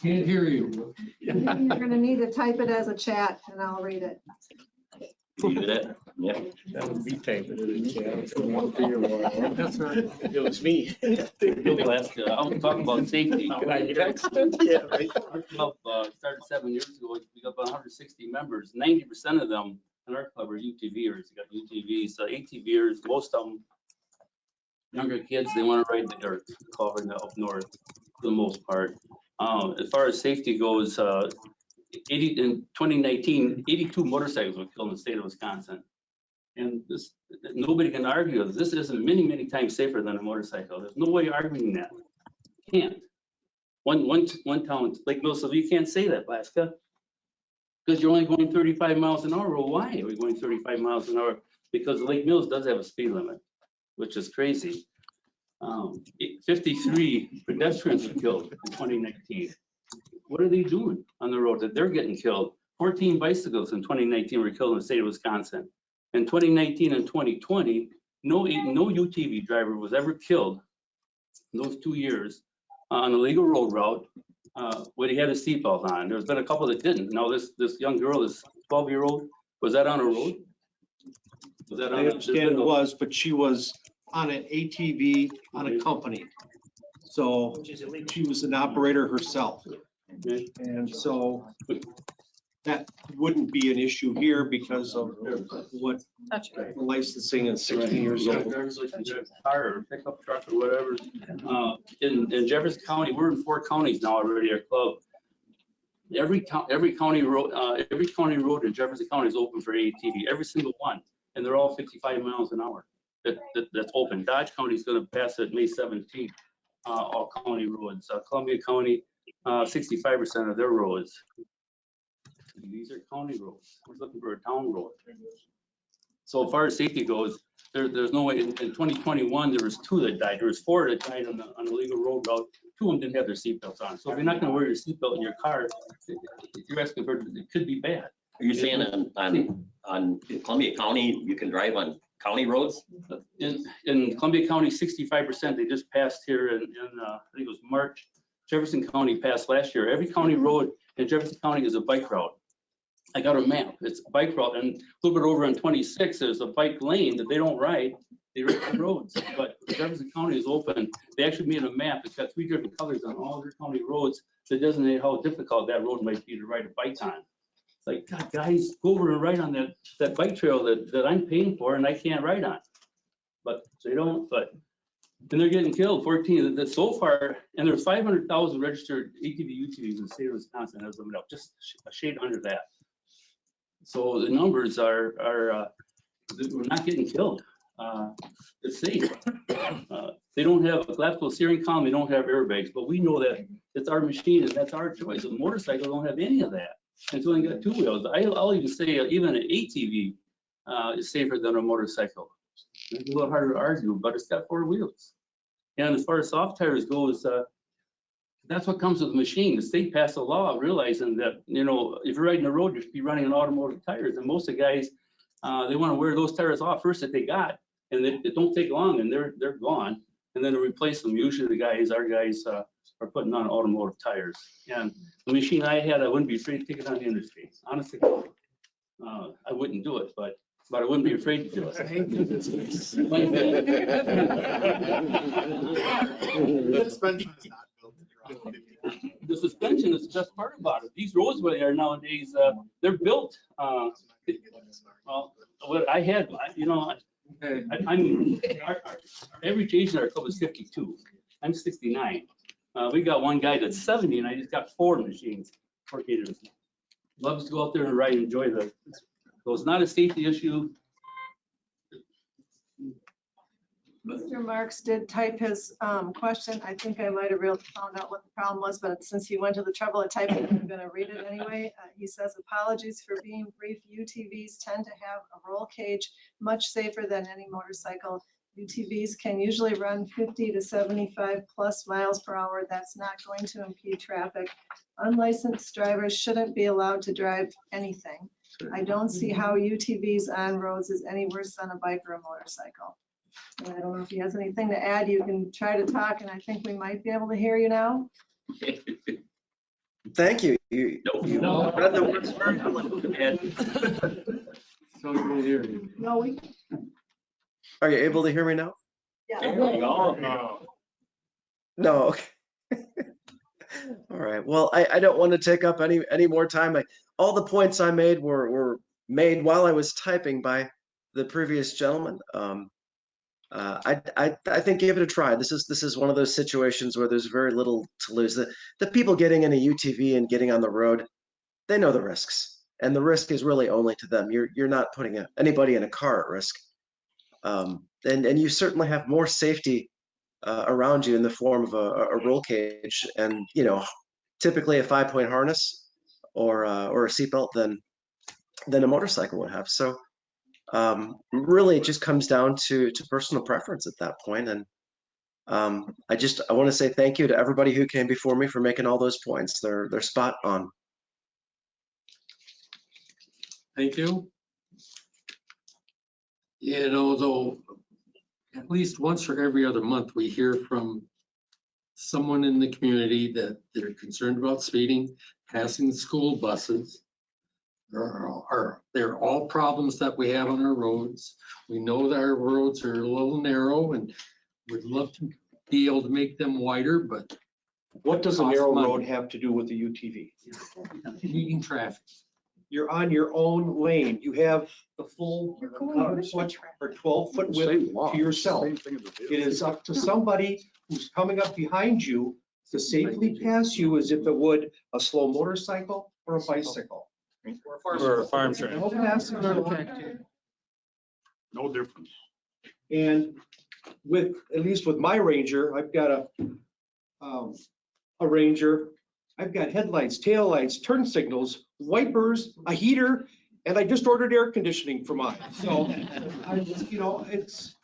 Can't hear you. You're gonna need to type it as a chat and I'll read it. You do that? Yeah. That would be typing it in chat. That's right. It was me. I'm talking about safety. Yeah, right. Started 7 years ago, we got about 160 members. 90% of them in our club are UTVers. We got UTVs, so ATVers, most of them, younger kids, they want to ride the dirt, covering up north for the most part. As far as safety goes, in 2019, 82 motorcycles were killed in the state of Wisconsin. And nobody can argue this isn't many times safer than a motorcycle. There's no way arguing that. You can't. One town, Lake Mills, you can't say that, Blaska, because you're only going 35 miles an hour. Well, why are we going 35 miles an hour? Because Lake Mills does have a speed limit, which is crazy. 53 pedestrians were killed in 2019. What are they doing on the road that they're getting killed? 14 bicycles in 2019 were killed in the state of Wisconsin. In 2019 and 2020, no UTV driver was ever killed in those 2 years on a legal road route when he had a seatbelt on. There's been a couple that didn't. Now, this young girl, this 12-year-old, was that on a road? Was that on? I understand it was, but she was on an ATV unaccompanied. So she was an operator herself. And so that wouldn't be an issue here because of what licensing is 16 years old. Car or pickup truck or whatever. In Jefferson County, we're in 4 counties now already, our club. Every county road in Jefferson County is open for ATV, every single one. And they're all 55 miles an hour. That's open. Dodge County is going to pass it May 17th, all county roads. Columbia County, 65% of their roads. These are county roads. We're looking for a town road. So as far as safety goes, there's no way. In 2021, there was 2 that died. There was 4 that died on the legal road route. 2 of them didn't have their seatbelts on. So if you're not going to wear your seatbelt in your car, if you're asking for it, it could be bad. Are you saying on Columbia County, you can drive on county roads? In Columbia County, 65%, they just passed here in I think it was March. Jefferson County passed last year. Every county road in Jefferson County is a bike route. I got a map. It's a bike route. And a little bit over on 26, there's a bike lane that they don't ride. They ride the roads. But Jefferson County is open. They actually made a map. It's got 3 different colors on all their county roads that designate how difficult that road might be to ride a bike on. It's like, God, guys, go over and ride on that bike trail that I'm paying for and I can't ride on. But they don't, and they're getting killed, 14. That's so far, and there's 500,000 registered ATV, UTVs in the state of Wisconsin as of now, just a shade under that. So the numbers are we're not getting killed. It's safe. They don't have a collapsible steering column, they don't have airbags, but we know that it's our machine and that's our choice. A motorcycle don't have any of that. It's only got 2 wheels. I'll even say even an ATV is safer than a motorcycle. It's a little harder to argue, but it's got 4 wheels. And as far as soft tires goes, that's what comes with the machine. The state passed a law realizing that, if you're riding the road, you should be running on automotive tires. And most of the guys, they want to wear those tires off first that they got, and it don't take long, and they're gone. And then to replace them, usually our guys are putting on automotive tires. And the machine I had, I wouldn't be afraid to take it on the interstate. Honestly, I wouldn't do it, but I wouldn't be afraid to do it. The suspension is the best part about it. These roads where they are nowadays, they're built. Well, what I had, I'm our average age in our club is 52. I'm 69. We got one guy that's 70, and I just got 4 machines, 4 gators. Loves to go out there and ride and enjoy so it's not a safety issue. Mr. Marks did type his question. I think I might have really found out what the problem was, but since he went to the trouble of typing, I'm going to read it anyway. He says, apologies for being brief. UTVs tend to have a roll cage much safer than any motorcycle. UTVs can usually run 50 to 75 plus miles per hour. That's not going to impede traffic. Unlicensed drivers shouldn't be allowed to drive anything. I don't see how UTVs on roads is any worse than a bike or a motorcycle. And I don't know if he has anything to add. You can try to talk, and I think we might be able to hear you now. Thank you. You read the words very well. No, we. Are you able to hear me now? Yeah. No. Okay. All right. Well, I don't want to take up any more time. All the points I made were made while I was typing by the previous gentleman. I think give it a try. This is one of those situations where there's very little to lose. The people getting in a UTV and getting on the road, they know the risks, and the risk is really only to them. You're not putting anybody in a car at risk, and you certainly have more safety around you in the form of a roll cage, and typically a 5-point harness or a seatbelt than a motorcycle would have. So. Really, it just comes down to personal preference at that point. And I want to say thank you to everybody who came before me for making all those points. They're spot on. Thank you. Though at least once or every other month, we hear from someone in the community that they're concerned about speeding, passing the school buses. They're all problems that we have on our roads. We know that our roads are a little narrow and would love to be able to make them wider, but What does a Costs narrow money. road have to do with the UTV? needing traffic. You're on your own lane. You have the full 11-foot or 12-foot width to yourself. It is up to somebody who's coming up behind you to safely pass you as if it would a slow motorcycle or a bicycle. Or a farm track. No passing along. No difference. And with, at least with my Ranger, I've got a Ranger. I've got headlights, taillights, turn signals, wipers, a heater, and I just ordered air conditioning for mine. So, it's,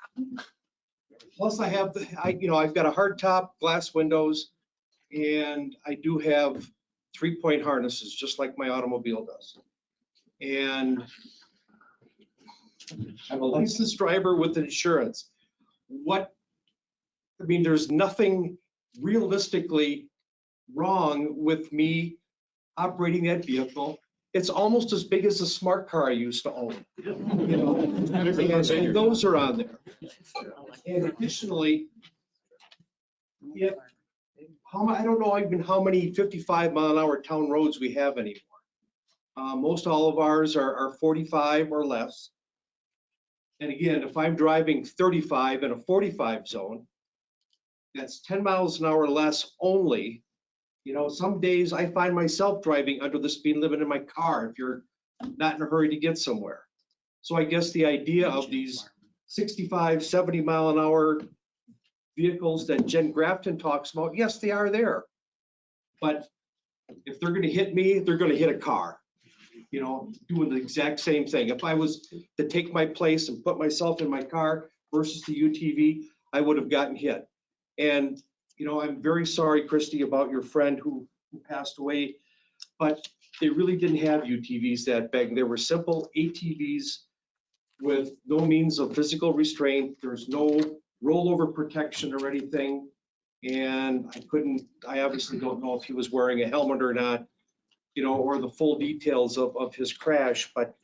plus I have, I've got a hard top, glass windows, and I do have 3-point harnesses, just like my automobile does. And I'm a licensed driver with insurance. There's nothing realistically wrong with me operating that vehicle. It's almost as big as a smart car I used to own. And those are on there. And additionally, I don't know even how many 55-mile-an-hour town roads we have anymore. Most all of ours are 45 or less. And again, if I'm driving 35 in a 45 zone, that's 10 miles an hour less only. Some days I find myself driving under the speed limit in my car if you're not in a hurry to get somewhere. So I guess the idea of these 65, 70 mile an hour vehicles that Jen Grafton talks about, yes, they are there. But if they're going to hit me, they're going to hit a car, doing the exact same thing. If I was to take my place and put myself in my car versus the UTV, I would have gotten hit. And I'm very sorry, Christy, about your friend who passed away, but they really didn't have UTVs that big. They were simple ATVs with no means of physical restraint. There's no rollover protection or anything. And I obviously don't know if he was wearing a helmet or not, or the full details of his crash, but,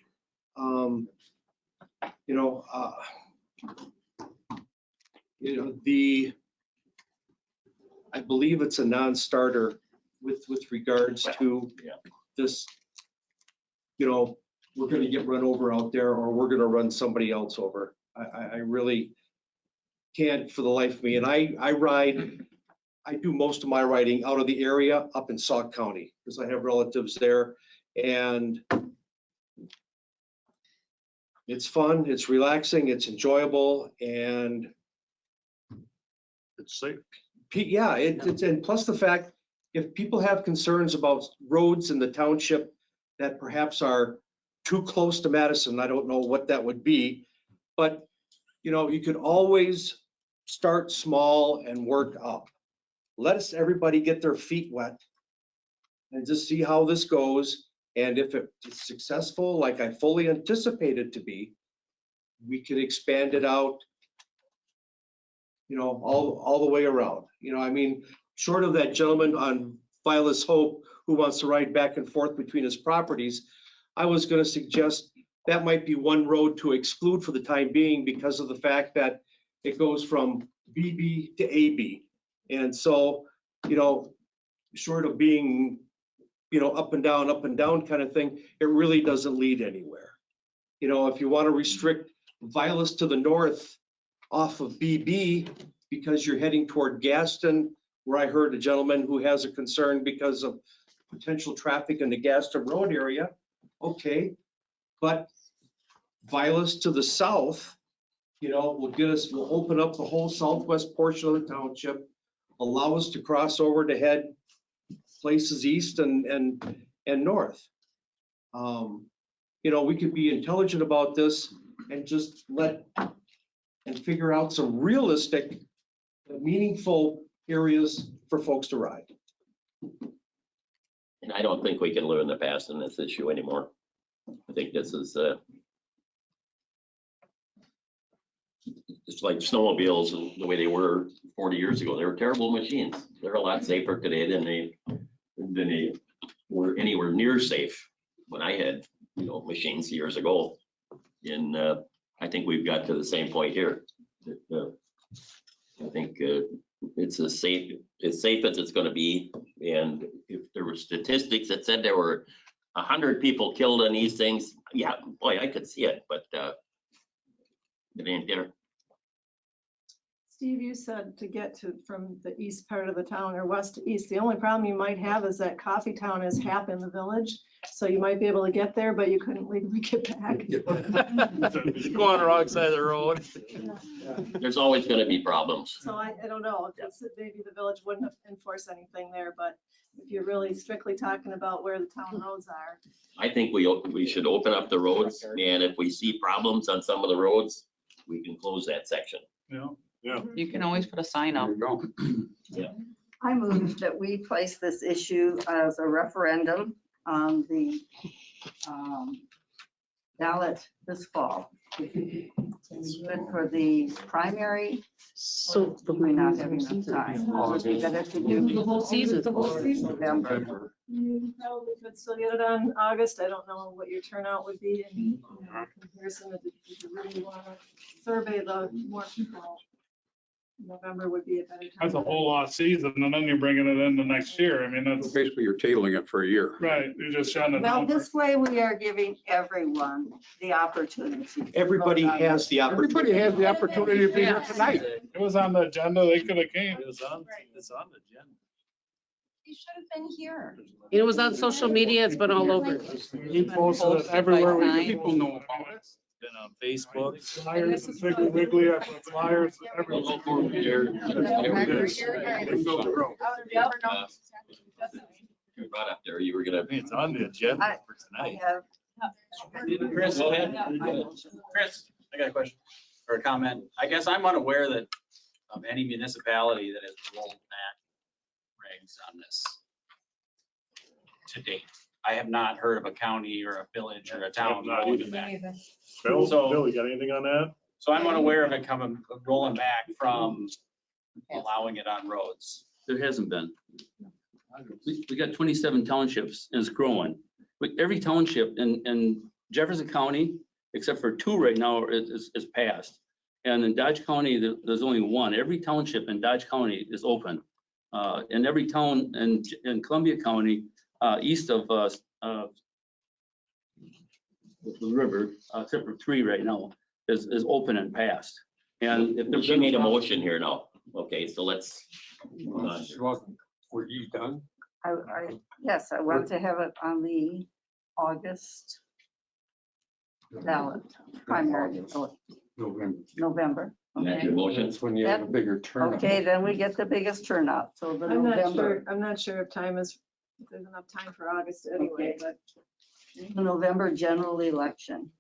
I believe it's a non-starter with regards to this, we're going to get run over out there or we're going to run somebody else over. I really can't for the life of me. And I do most of my riding out of the area up in Sauk County because I have relatives there, and it's fun, it's relaxing, it's enjoyable, and It's safe. yeah, and plus the fact, if people have concerns about roads in the township that perhaps are too close to Madison, I don't know what that would be, but you could always start small and work up. Let everybody get their feet wet and just see how this goes. And if it's successful, like I fully anticipate it to be, we could expand it out, all the way around. Short of that gentleman on Vilas Hope who wants to ride back and forth between his properties, I was going to suggest that might be one road to exclude for the time being because of the fact that it goes from BB to AB. And so, short of being, up and down kind of thing, it really doesn't lead anywhere. If you want to restrict Vilas to the north off of BB because you're heading toward Gaston, where I heard a gentleman who has a concern because of potential traffic in the Gaston Road area, okay. But Vilas to the south, will open up the whole southwest portion of the township, allow us to cross over to head places east and north. We could be intelligent about this and just figure out some realistic, meaningful areas for folks to ride. And I don't think we can live in the past in this issue anymore. I think this is it's like snowmobiles and the way they were 40 years ago. They were terrible machines. They're a lot safer today than they were anywhere near safe when I had, machines years ago. And I think we've got to the same point here. I think it's as safe as it's going to be. And if there were statistics that said there were 100 people killed on these things, yeah, boy, I could see it, but it ain't there. Steve, you said to get to from the east part of the town or west to east, the only problem you might have is that Coffee Town is half in the village. So you might be able to get there, but you couldn't legally get back. Go on the wrong side of the road. There's always going to be problems. So I don't know, maybe the village wouldn't enforce anything there, but if you're really strictly talking about where the town roads are. I think we should open up the roads, and if we see problems on some of the roads, we can close that section. Yeah. You can always put a sign up. Yeah. I move that we place this issue as a referendum on the ballot this fall. It's good for the primary. So We're not having enough time. It'd be better to do the whole season. November. You probably could still get it on August. I don't know what your turnout would be in comparison to if you really want to survey the more people. November would be a better time. That's a whole lot season, and then you're bringing it in the next year. I mean, that's Basically, you're tabling it for a year. right. You're just shutting it Well, down. this way we are giving everyone the opportunity. Everybody has the opportunity. Everybody has the opportunity to be here tonight. It was on the agenda. They could have came. It's on the agenda. You should have been here. It was on social media. It's been all over. We posted it everywhere. People know about it. Been on Facebook. Flyers, Piggly Wiggly, I put flyers everywhere. You brought up there, you were gonna. It's on the agenda for tonight. Chris, go ahead. Chris, I got a question or a comment. I guess I'm unaware that of any municipality that has rolled back regs on this to date. I have not heard of a county or a village or a town rolling it back. Bill, you got anything on that? So I'm unaware of it rolling back from allowing it on roads. There hasn't been. We got 27 townships and it's growing. But every township in Jefferson County, except for 2 right now, is passed. And in Dodge County, there's only 1. Every township in Dodge County is open. And every town in Columbia County, east of the river, except for 3 right now, is open and passed. And if there's She made a motion here now. Okay, so let's. Were you done? Yes, I want to have it on the August ballot, primary vote, November. That's your Okay. motion. That's when you have a bigger turnout. Okay, then we get the biggest turnout, so the November. I'm not sure if there's enough time for August anyway, but. The November general election.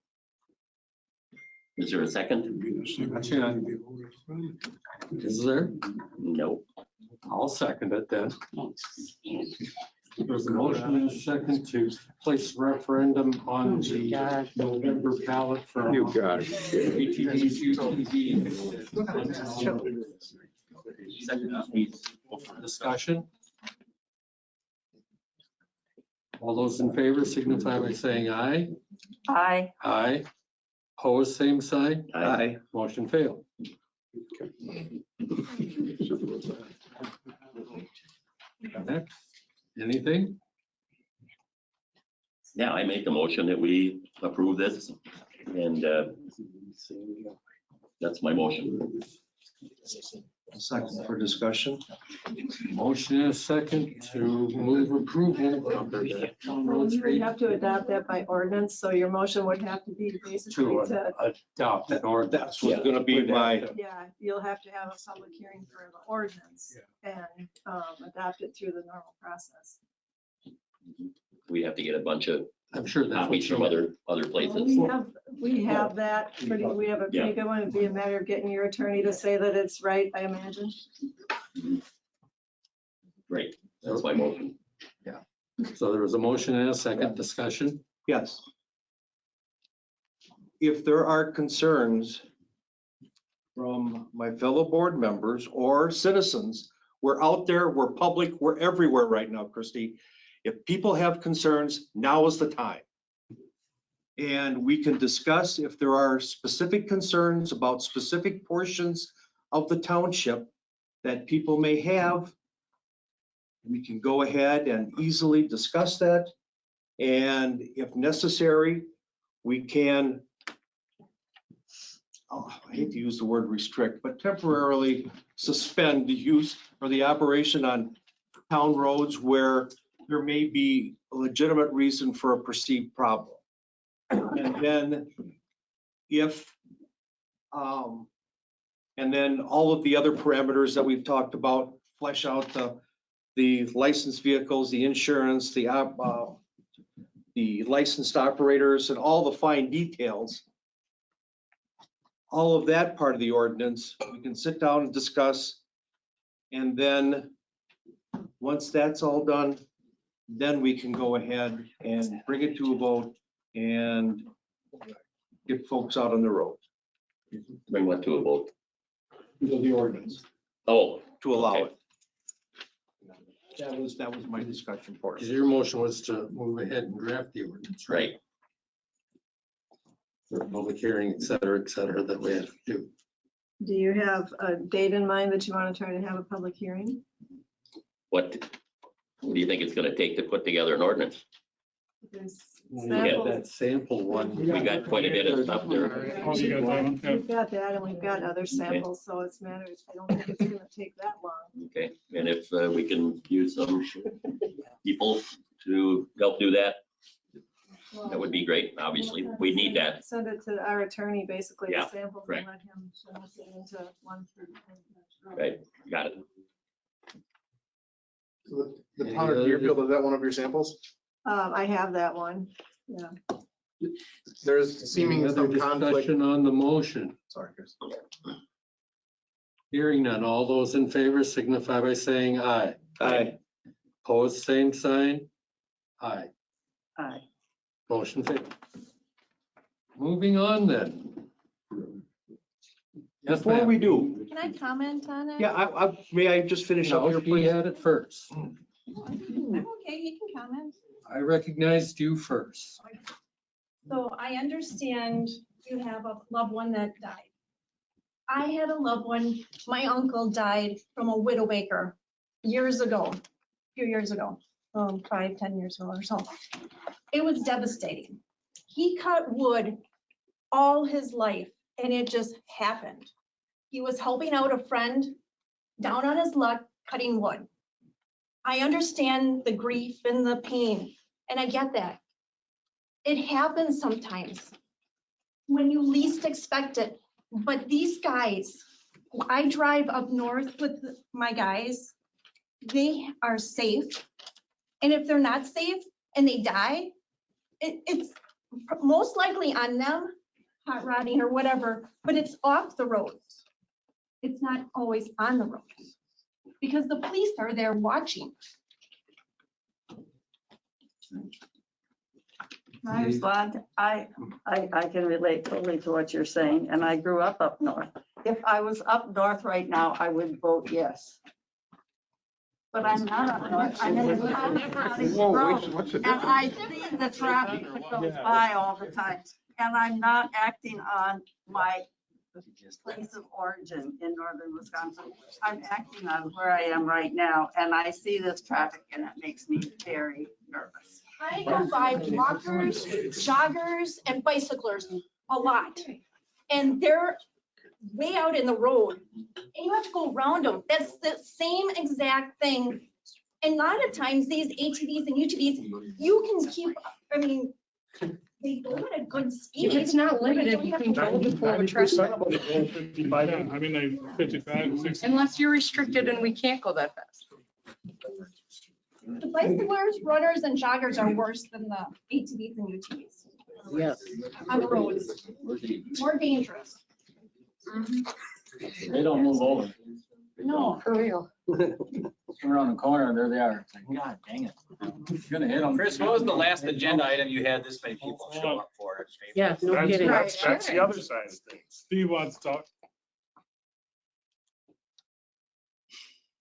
Is there a second? Is there? No. I'll second it then. There's a motion and a second to place referendum on the November ballot for. You got it. Discussion. All those in favor signify by saying aye. Aye. Aye. Opposed, same sign. Aye. Motion failed. Next, anything? Yeah, I make the motion that we approve this and that's my motion. Second for discussion. Motion and a second to move approval of the town road You would street have to adopt that by ordinance, so your motion would have to be basically to adopt that or That's what's gonna be my, yeah, you'll have to have a public hearing for the ordinance and adopt it through the normal process. We have to get a bunch of I'm sure that's copies what from other places. We have that, we have a Yeah. pretty good one. It'd be a matter of getting your attorney to say that it's right, I imagine. Great, that's my motion. So there was a motion and a second discussion. yes. If there are concerns from my fellow board members or citizens. We're out there, we're public, we're everywhere right now, Christie. If people have concerns, now is the time. And we can discuss if there are specific concerns about specific portions of the township that people may have. We can go ahead and easily discuss that. And if necessary, we can, I hate to use the word restrict, but temporarily suspend the use or the operation on town roads where there may be a legitimate reason for a perceived problem. And then and then all of the other parameters that we've talked about, flesh out the licensed vehicles, the insurance, the licensed operators, and all the fine details. All of that part of the ordinance, we can sit down and discuss. And then, once that's all done, then we can go ahead and bring it to a vote and get folks out on the road. Bring what to a vote? The ordinance. Oh. To allow it. That was my discussion for it. Because your motion was to move ahead and draft the ordinance, right? Right. For a public hearing, et cetera, that we have to do. Do you have a date in mind that you want to try to have a public hearing? What do you think it's gonna take to put together an ordinance? There's We got samples. that sample one. We got quite a bit of stuff there. We've got that and we've got other samples, so it's matters. I don't think it's gonna take that long. Okay, and if we can use some people to help do that, that would be great. Obviously, we need that. Send it to our attorney, basically, Yeah, the samples, and correct. let him show us it into one. Right, got it. The town of Deerfield, is that one of your samples? I have that one, yeah. There's seeming Any other some conflict. discussion on the motion? Sorry, Chris. Hearing none. All those in favor signify by saying aye. Aye. Opposed, same sign. Aye. Aye. Motion failed. Moving on then. Yes, Before ma'am. we do, Can I comment on it? yeah, may I just finish up No, here, she please? had it first. I'm okay, you can comment. I recognized you first. So I understand you have a loved one that died. I had a loved one, my uncle died from a widowmaker years ago, a few years ago, 5, 10 years ago or so. It was devastating. He cut wood all his life and it just happened. He was helping out a friend down on his luck cutting wood. I understand the grief and the pain, and I get that. It happens sometimes when you least expect it. But these guys, I drive up north with my guys, they are safe. And if they're not safe and they die, it's most likely on them, hot rodding or whatever, but it's off the roads. It's not always on the roads because the police are there watching. I respond, I can relate totally to what you're saying, and I grew up north. If I was up north right now, I would vote yes. But I'm not up north, I'm in the town of Cottage Grove, and I see the traffic that goes by all the time. And I'm not acting on my place of origin in northern Wisconsin. I'm acting on where I am right now, and I see this traffic, and it makes me very nervous. I go by walkers, joggers, and bicyclers a lot. And they're way out in the road. And you have to go around them. That's the same exact thing. And a lot of times these ATVs and UTVs, you can keep, I mean, they go at a good speed. It's not limited. You can go before a trespass. I mean, they 55, 60. Unless you're restricted and we can't go that fast. The bicyclers, runners, and joggers are worse than the ATVs and UTVs. Yes. On the roads. More dangerous. They don't move over. No. For real. Turn around the corner, there they are. It's like, God dang it. Gonna hit them. Chris, what was the last agenda item you had this many people show up for? Yeah, no kidding. That's the other side of things. Steve wants to talk.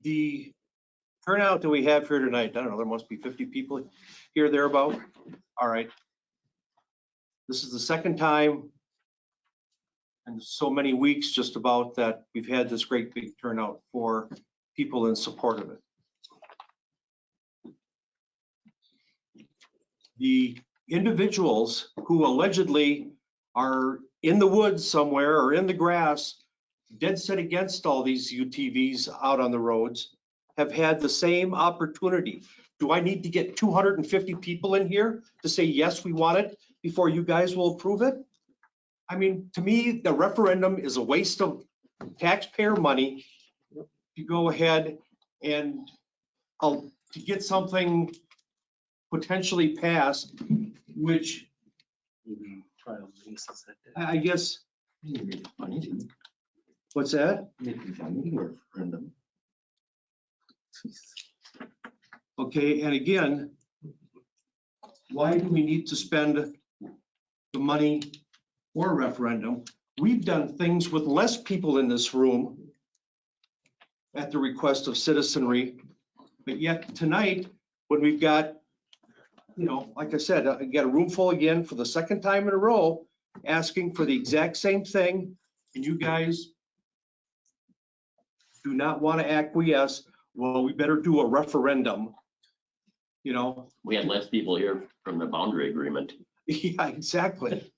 The turnout that we have here tonight, I don't know, there must be 50 people here thereabout. All right. This is the second time in so many weeks just about that we've had this great big turnout for people in support of it. The individuals who allegedly are in the woods somewhere or in the grass, dead set against all these UTVs out on the roads, have had the same opportunity. Do I need to get 250 people in here to say, yes, we want it before you guys will approve it? I mean, to me, the referendum is a waste of taxpayer money. You go ahead and to get something potentially passed, which I guess, what's that? Okay, and again, why do we need to spend the money for a referendum? We've done things with less people in this room at the request of citizenry, but yet tonight, when we've got, you know, like I said, I got a room full again for the second time in a row, asking for the exact same thing, and you guys do not want to acquiesce. Well, we better do a referendum. You know, We had less people here from the boundary agreement. yeah, exactly.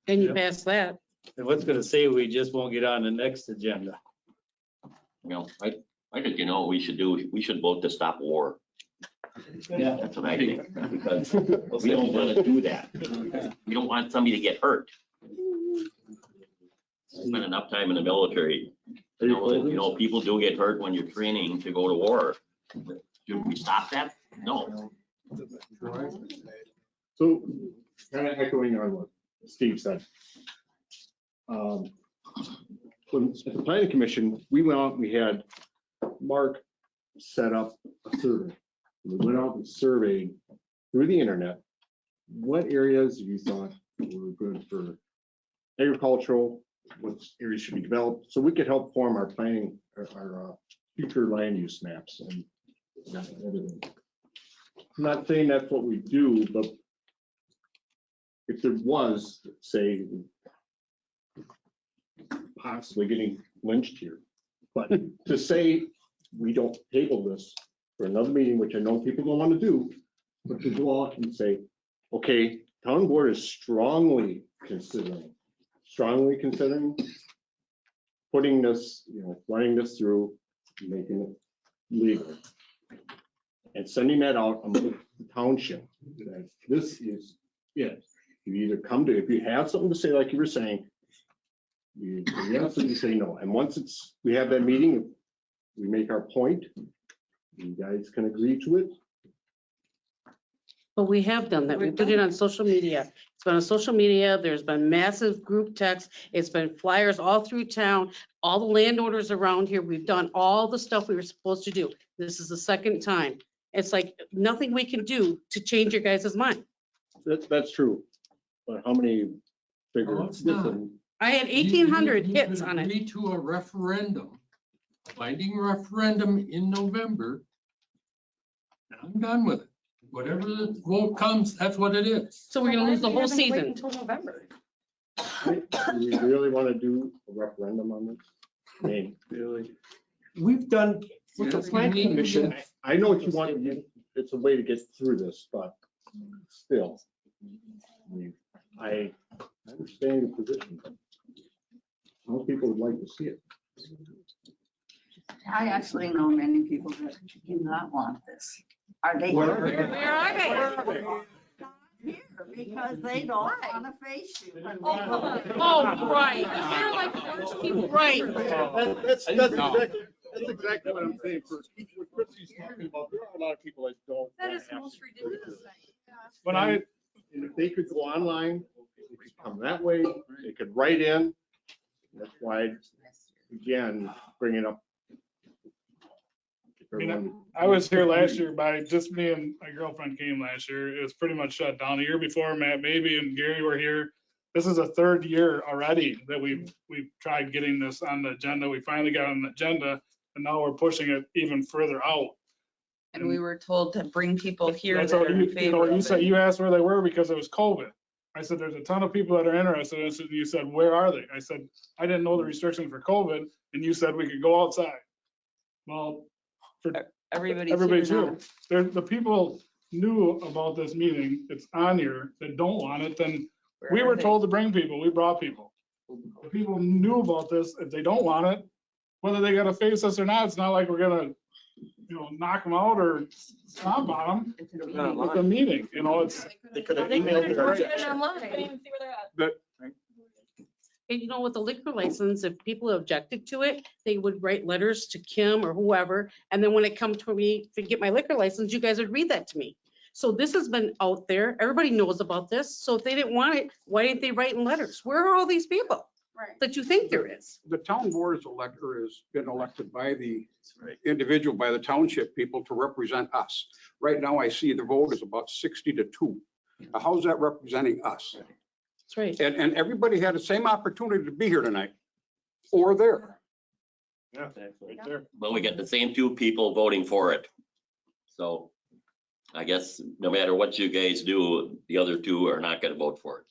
And you pass that. And what's gonna say we just won't get on the next agenda? You know, I think, you know, what we should do, we should vote to stop war. Yeah. That's what I think, because we don't want to do that. We don't want somebody to get hurt. Spend enough time in the military. You know, people do get hurt when you're training to go to war. Should we stop that? No. So kind of echoing on what Steve said. When at the planning commission, we went out, we had Mark set up a survey. We went out and surveyed through the internet what areas you thought were good for agricultural, what areas should be developed, so we could help form our planning, our future land use maps and everything. I'm not saying that's what we do, but if there was, say, possibly getting lynched here, but to say we don't table this for another meeting, which I know people don't want to do, but to go out and say, okay, town board is strongly considering putting this, you know, running this through, making it legal, and sending that out among the township, that this is it. You either come to, if you have something to say, like you were saying, you say yes or you say no. And once we have that meeting, we make our point, you guys can agree to it. But we have done that. We put it on social media. It's been on social media. There's been massive group text. It's been flyers all through town. All the landowners around here, we've done all the stuff we were supposed to do. This is the second time. It's like nothing we can do to change your guys' mind. That's true. But how many figures? No, it's not. I had 1,800 hits on it. Agree to a referendum, binding referendum in November. And I'm done with it. Whatever the vote comes, that's what it is. So we're gonna lose the whole Why are we having to wait season. Until November. Do we really want to do a referendum on this? I mean, really? We've done with the Yes, planning we need to commission. get- I know what you want, it's a way to get through this, but still. I mean, I understand your position. Most people would like to see it. I actually know many people that do not want this. Are they? Where are they? Here, because they don't want to face you. Oh, right. You're like the worst people. Right. That's exactly what I'm saying. For what Chrissy's talking about, there are a lot of people that don't. That wanna is the have most to. ridiculous thing. When I, And if they could go online, they could come that way, they could write in. That's why, again, bring it up. I mean, I was here last year by just me and my girlfriend came last year. It was pretty much shut down. The year before, Matt Baby and Gary were here. This is a third year already that we've tried getting this on the agenda. We finally got on the agenda, and and now we're pushing it even further out. And we were told to bring people here That's that how are in you favor know, you of said, it. you asked where they were because it was COVID. I said, there's a ton of people that are interested in this, and you said, where are they? I said, I didn't know the restrictions for COVID, and you said we could go outside. Well, Everybody's everybody's here here. now. The people knew about this meeting, it's on here, that don't want it, then we Where are were they? told to bring people, we brought people. The people knew about this, if they don't want it, whether they gotta face us or not, it's not like we're gonna, knock them out or stomp on them. It's a meeting, it's. They could have They emailed couldn't their put it objection. online. And with the liquor license, if people objected to it, they would write letters to Kim or whoever. And then when it come to me to get my liquor license, you guys would read that to me. So this has been out there. Everybody knows about this. So if they didn't want it, why didn't they write in letters? Where are all these people that you think there is? The town board is has been elected by the individual, by the township people to represent us. Right now, I see the vote is about 60-2. Now, how's that representing us? That's right. And everybody had the same opportunity to be here tonight or there. Yeah, right there. Well, we got the same two people voting for it. So I guess no matter what you guys do, the other two are not gonna vote for it.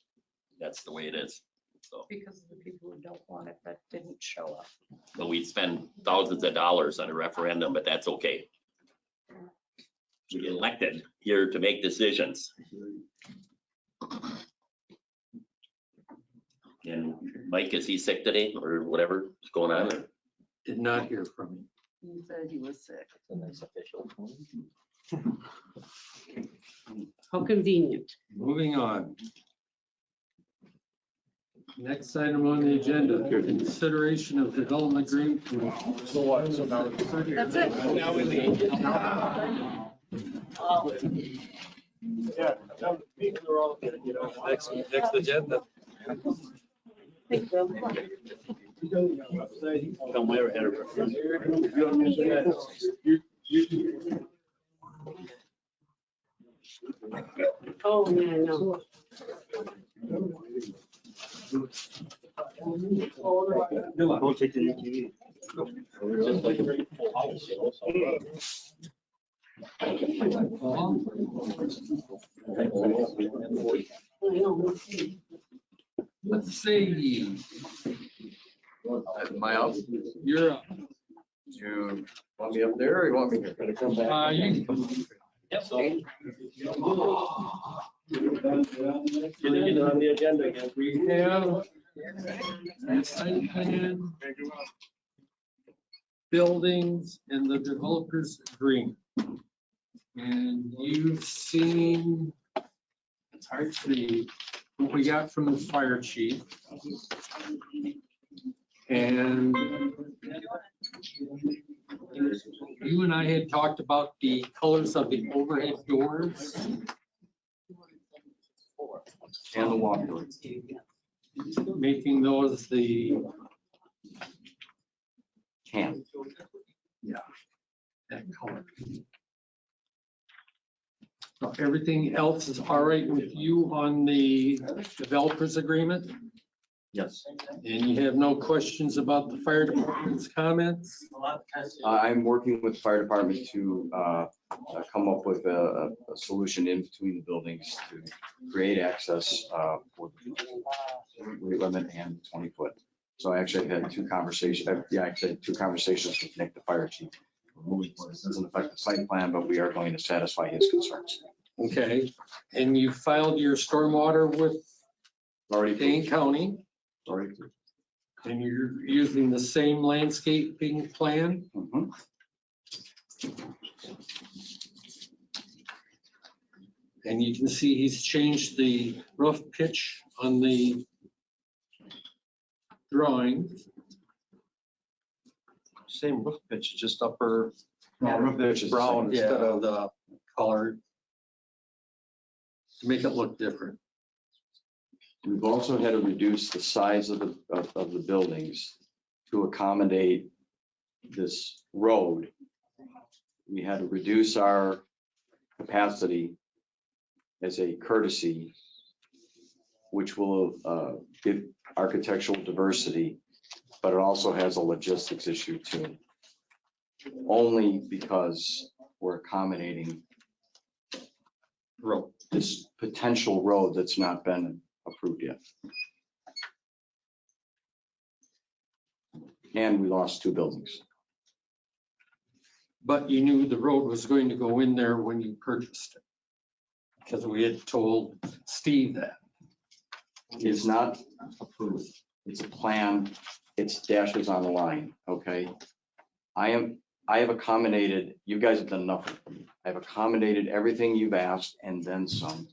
That's the way it is. So, Because of the people who don't want it, that didn't show up. but we spend thousands of dollars on a referendum, but that's okay. We get elected here to make decisions. And Mike, is he sick today or whatever is going on? Did not hear from him. He said he was sick. How convenient. Moving on. Next item on the agenda, consideration of development agreement. So what? So now. That's it. Now we leave. Yeah. We're all gonna get on next agenda. Thank you. Don't worry, Eric. Oh, yeah, I know. Don't take the UTV. Let's see. Am I up? You're up. You want me up there or you want me here? You- Getting it on the agenda again. We have site plan, buildings, and the developers agreement. And you've seen, it's hard to see, what we got from the fire chief. And you and I had talked about the colors of the overhead doors. And the walkways. Making those the, Can. yeah, that color. So everything else is all right with you on the developers agreement? Yes. And you have no questions about the fire department's comments? I'm working with the fire department to come up with a solution in between the buildings to create access for the weight limit and 20-foot. So I actually had two conversations, with Nick, the fire chief. This doesn't affect the site plan, but we are going to satisfy his concerns. Okay, and you filed your stormwater with Dane County? Sorry. And you're using the same landscaping plan? Mhm. And you can see he's changed the roof pitch on the drawing. Same roof pitch, just upper, Roof pitch is the brown same. instead of the Color to make it look different. We've also had to reduce the size of the buildings to accommodate this road. We had to reduce our capacity as a courtesy, which will give architectural diversity, but it also has a logistics issue too. only because we're accommodating this potential road that's not been approved yet. And we lost 2 buildings. But you knew the road was going to go in there when you purchased it. Because we had told Steve that. It's not approved. It's a plan. It's dashes on the line, okay? I have accommodated, you guys have done nothing for me. I've accommodated everything you've asked and then some.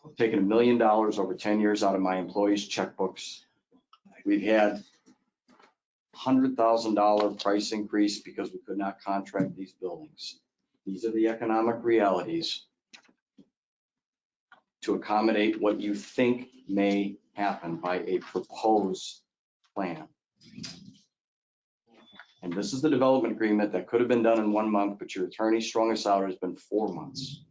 I've taken $1 million over 10 years out of my employees' checkbooks. We've had $100,000 price increase because we could not contract these buildings. These are the economic realities to accommodate what you think may happen by a proposed plan. And this is the development agreement that could have been done in 1 month, but your attorney strung us out. It's been 4 months.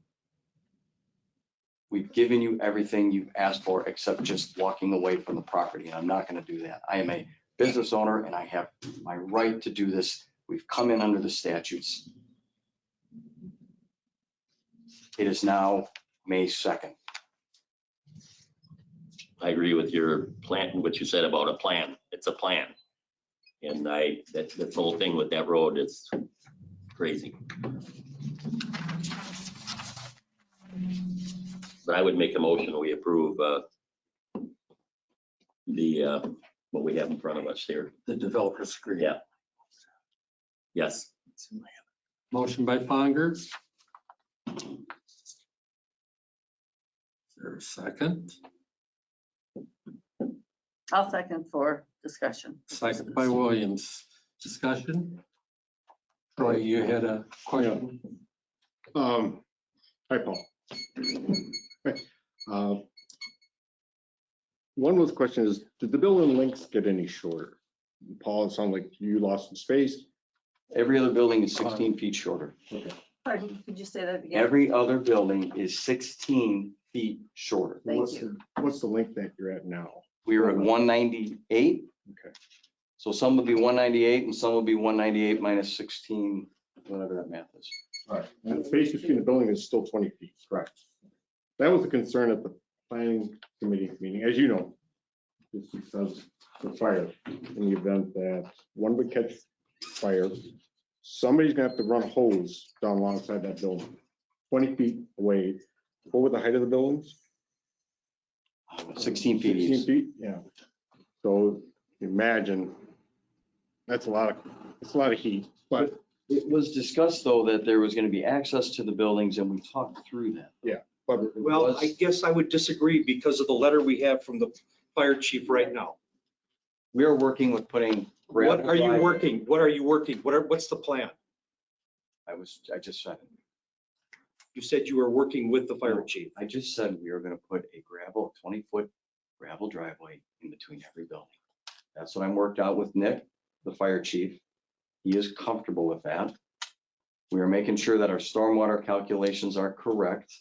We've given you everything you've asked for except just walking away from the property. And I'm not going to do that. I am a business owner and I have my right to do this. We've come in under the statutes. It is now May 2nd. I agree with your plan, what you said about a plan. It's a plan. And that whole thing with that road is crazy. But I would make a motion, we approve what we have in front of us here. The developers agree. Yeah. Yes. Motion by Fonger. Is there a second? I'll second for discussion. Second by Williams. Discussion? Troy, you had a question? Hi, Paul. One of the questions is, did the building links get any shorter? Paul, it sounded like you lost some space. Every other building is 16 feet shorter. Pardon, could you say that again? Every other building is 16 feet shorter. Thank you. What's the length that you're at now? We are at 198. Okay. So some would be 198 and some would be 198 minus 16, whatever that math is. Right. And the space between the building is still 20 feet. Correct. That was a concern at the planning committee meeting, as you know, just because the fire, in the event that one would catch fire, somebody's gonna have to run a hose down alongside that building, 20 feet away. What were the height of the buildings? 16 feet. 16 feet, yeah. So imagine, that's a lot of heat, but. It was discussed though that there was going to be access to the buildings and we talked through that. Yeah. But Well, I guess I would disagree because of the letter we have from the fire chief right now. We are working with putting. What are you gravel working? What are you working? What's the plan? I just said it. You said you were working with the fire chief. I just said we are going to put a 20-foot gravel driveway in between every building. That's what I'm worked out with Nick, the fire chief. He is comfortable with that. We are making sure that our stormwater calculations are correct,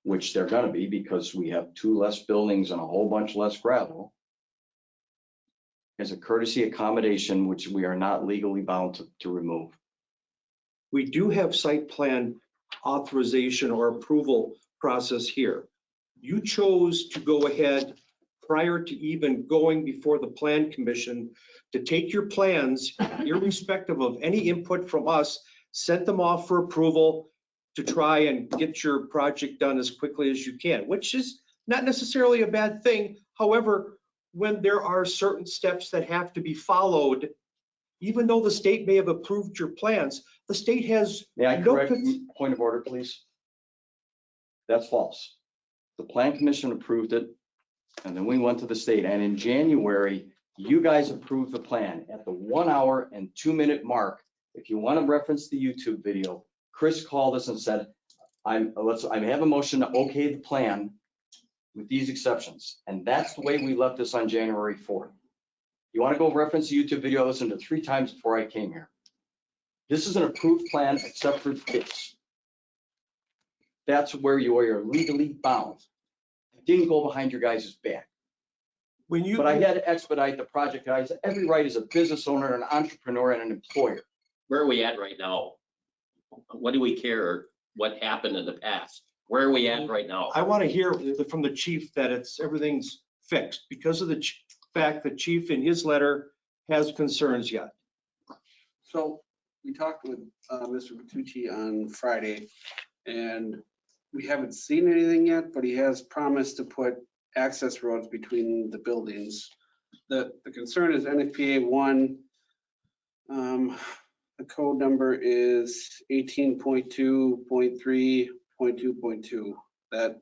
which they're going to be because we have 2 less buildings and a whole bunch less gravel. As a courtesy accommodation, which we are not legally bound to remove. We do have site plan authorization or approval process here. You chose to go ahead prior to even going before the plan commission to take your plans, irrespective of any input from us, sent them off for approval to try and get your project done as quickly as you can, which is not necessarily a bad thing. However, when there are certain steps that have to be followed, even though the state may have approved your plans, the state has. May I correct you? Point of order, please? That's false. The plan commission approved it, and then we went to the state, and in January, you guys approved the plan at the 1 hour and 2 minute mark. If you want to reference the YouTube video, Chris called us and said, I have a motion to okay the plan with these exceptions. And that's the way we left this on January 4th. You want to go reference the YouTube video, listen to 3 times before I came here. This is an approved plan except for this. That's where you are legally bound. I didn't go behind your guys' back. But I had to expedite the project. I had every right as a business owner, an entrepreneur, and an employer. where are we at right now? What do we care? What happened in the past? Where are we at right now? I want to hear from the chief that everything's fixed because of the fact that chief in his letter has concerns yet. So we talked with Mr. Bertucci on Friday, and we haven't seen anything yet, but he has promised to put access roads between the buildings. The concern is NFPA 1. The code number is 18.2.3.2.2, that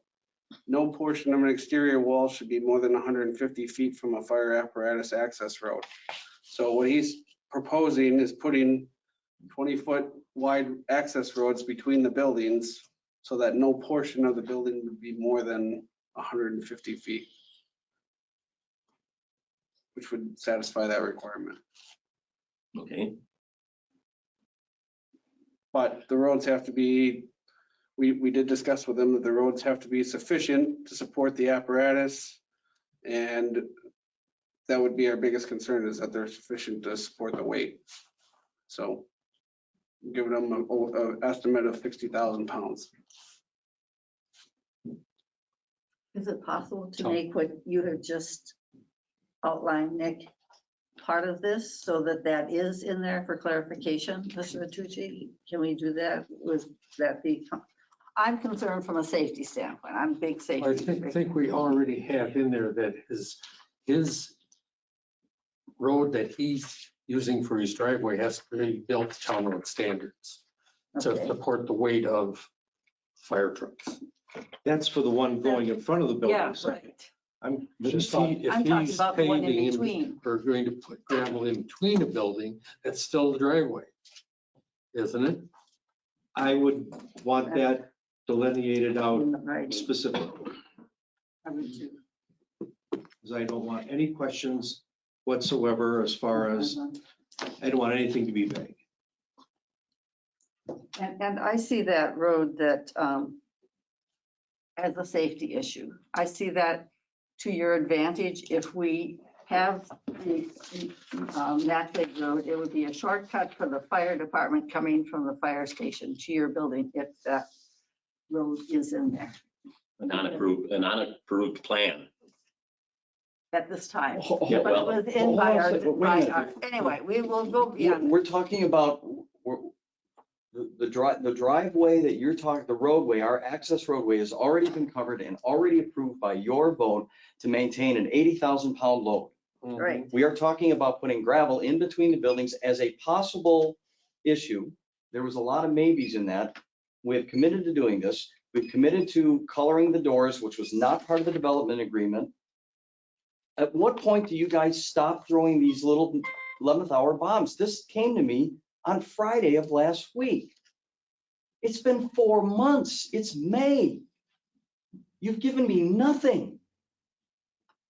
no portion of an exterior wall should be more than 150 feet from a fire apparatus access road. So what he's proposing is putting 20-foot wide access roads between the buildings so that no portion of the building would be more than 150 feet, which would satisfy that requirement. Okay. But the roads have to be, we did discuss with them that the roads have to be sufficient to support the apparatus. And that would be our biggest concern, is that they're sufficient to support the weight. So giving them an estimate of 60,000 pounds. Is it possible to make what you have just outlined, Nick, part of this so that that is in there for clarification, Mr. Bertucci? Can we do that? Was that be, I'm concerned from a safety standpoint. I'm a big I safety. think we already have in there that his road that he's using for his driveway has to be built to town road standards to Okay. support the weight of fire trucks. That's for the one going in front of the Yeah, building. right. I'm But just if talking, I'm talking he's about the one in paving between. or going to put gravel in between a building, that's still the driveway, isn't it? I would want that delineated out In the writing. specifically, I would too. because I don't want any questions whatsoever as far as, I don't want anything to be vague. And I see that road that as a safety issue. I see that to your advantage. If we have that big road, it would be a shortcut for the fire department coming from the fire station to your building if that road is in there A non-approved plan. at this time. Yeah, But it well, was in hold by on a our, second, wait a by minute. our, anyway, we will go beyond. We're talking about, the driveway that you're talking, the roadway, our access roadway has already been covered and already approved by your vote to maintain an 80,000 pound load. Right. We are talking about putting gravel in between the buildings as a possible issue. There was a lot of maybes in that. We've committed to doing this. We've committed to coloring the doors, which was not part of the development agreement. At what point do you guys stop throwing these little 11th hour bombs? This came to me on Friday of last week. It's been 4 months. It's May. You've given me nothing.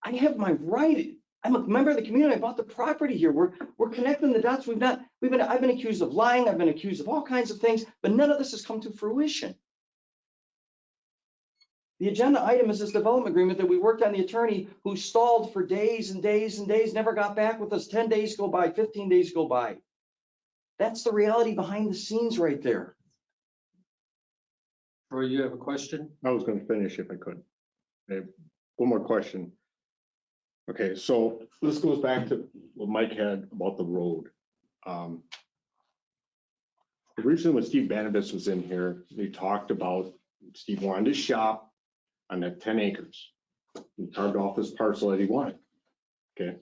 I have my right. I'm a member of the community. I bought the property here. We're connecting the dots. I've been accused of lying. I've been accused of all kinds of things, but none of this has come to fruition. The agenda item is this development agreement that we worked on. The attorney who stalled for days and days and days, never got back with us. 10 days go by, 15 days go by. That's the reality behind the scenes right there. Or you have a question? I was going to finish if I could. I have one more question. Okay, so this goes back to what Mike had about the road. Originally, when Steve Banabas was in here, they talked about Steve wanted to shop on that 10 acres. He carved off this parcel that he wanted. Okay,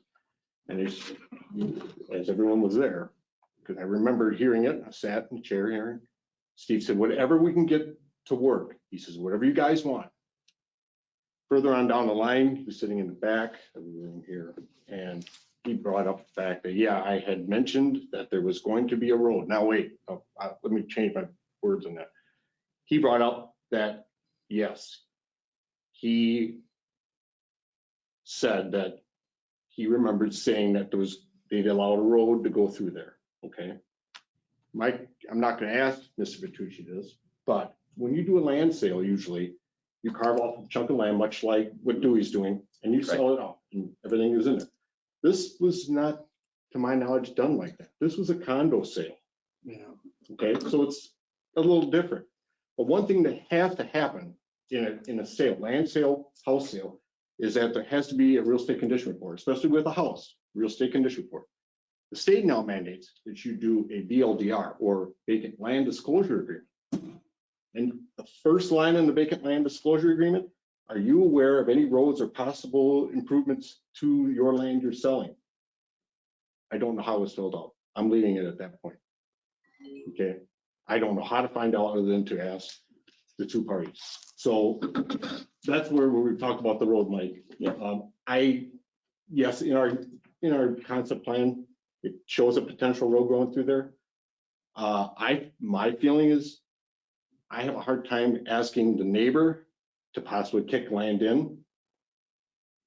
and as everyone was there, because I remember hearing it, I sat in the chair hearing. Steve said, whatever we can get to work. He says, whatever you guys want. Further on down the line, he was sitting in the back of the room here, and he brought up the fact that, yeah, I had mentioned that there was going to be a road. Now, wait, let me change my words on that. He brought up that, yes, he said that he remembered saying that they'd allow a road to go through there, okay? Mike, I'm not gonna ask Mr. Bertucci this, but when you do a land sale, usually, you carve off a chunk of land, much like what Dewey's doing, and you sell it off, and everything is in there. This was not, to my knowledge, done like that. This was a condo sale. Yeah. Okay, so it's a little different. But one thing that has to happen in a sale, land sale, house sale, is that there has to be a real estate condition report, especially with a house, real estate condition report. The state now mandates that you do a VLDR, or vacant land disclosure agreement. And the first line in the vacant land disclosure agreement, are you aware of any roads or possible improvements to your land you're selling? I don't know how it's filled out. I'm leaving it at that point. Okay, I don't know how to find out other than to ask the two parties. So that's where we talked about the road, Mike. Yes, in our concept plan, it shows a potential road going through there. My feeling is I have a hard time asking the neighbor to possibly kick land in,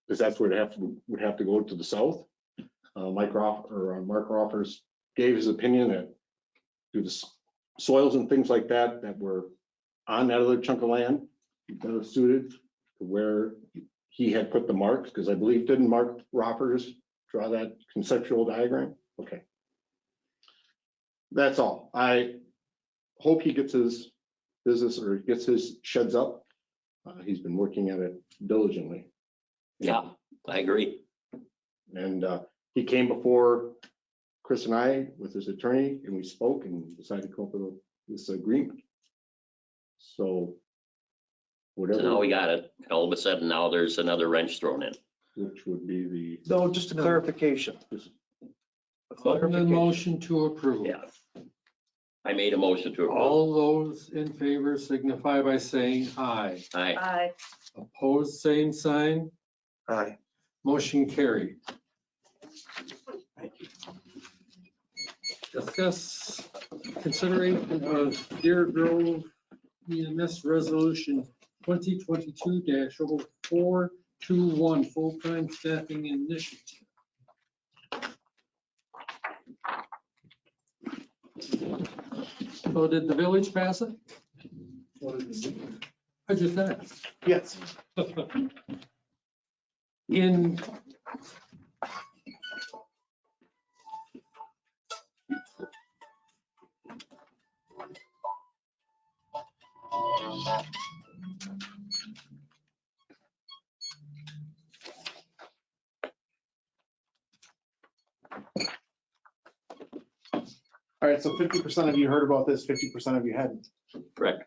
because that's where it would have to go to the south. Mark Roffers gave his opinion that due to soils and things like that that were on that other chunk of land, better suited to where he had put the marks, because I believe, didn't Mark Roffers draw that conceptual diagram? Okay. That's all. I hope he gets his business or gets his sheds up. He's been working at it diligently. Yeah, I agree. And he came before Chris and I with his attorney, and we spoke and decided to come up with this agreement. So whatever. So now we got it. All of a sudden, now there's another wrench thrown in. Which would be the. No, just a clarification. On the motion to approve. Yeah. I made a motion to approve. All those in favor signify by saying aye. Aye. Aye. Opposed, same sign. Aye. Motion carried. Discuss consideration of Deer Grove EMS Resolution 2022-0421 full-time staffing initiative. So did the village pass it? I just asked. Yes. In All right, so 50% of you heard about this, 50% of you hadn't. Correct.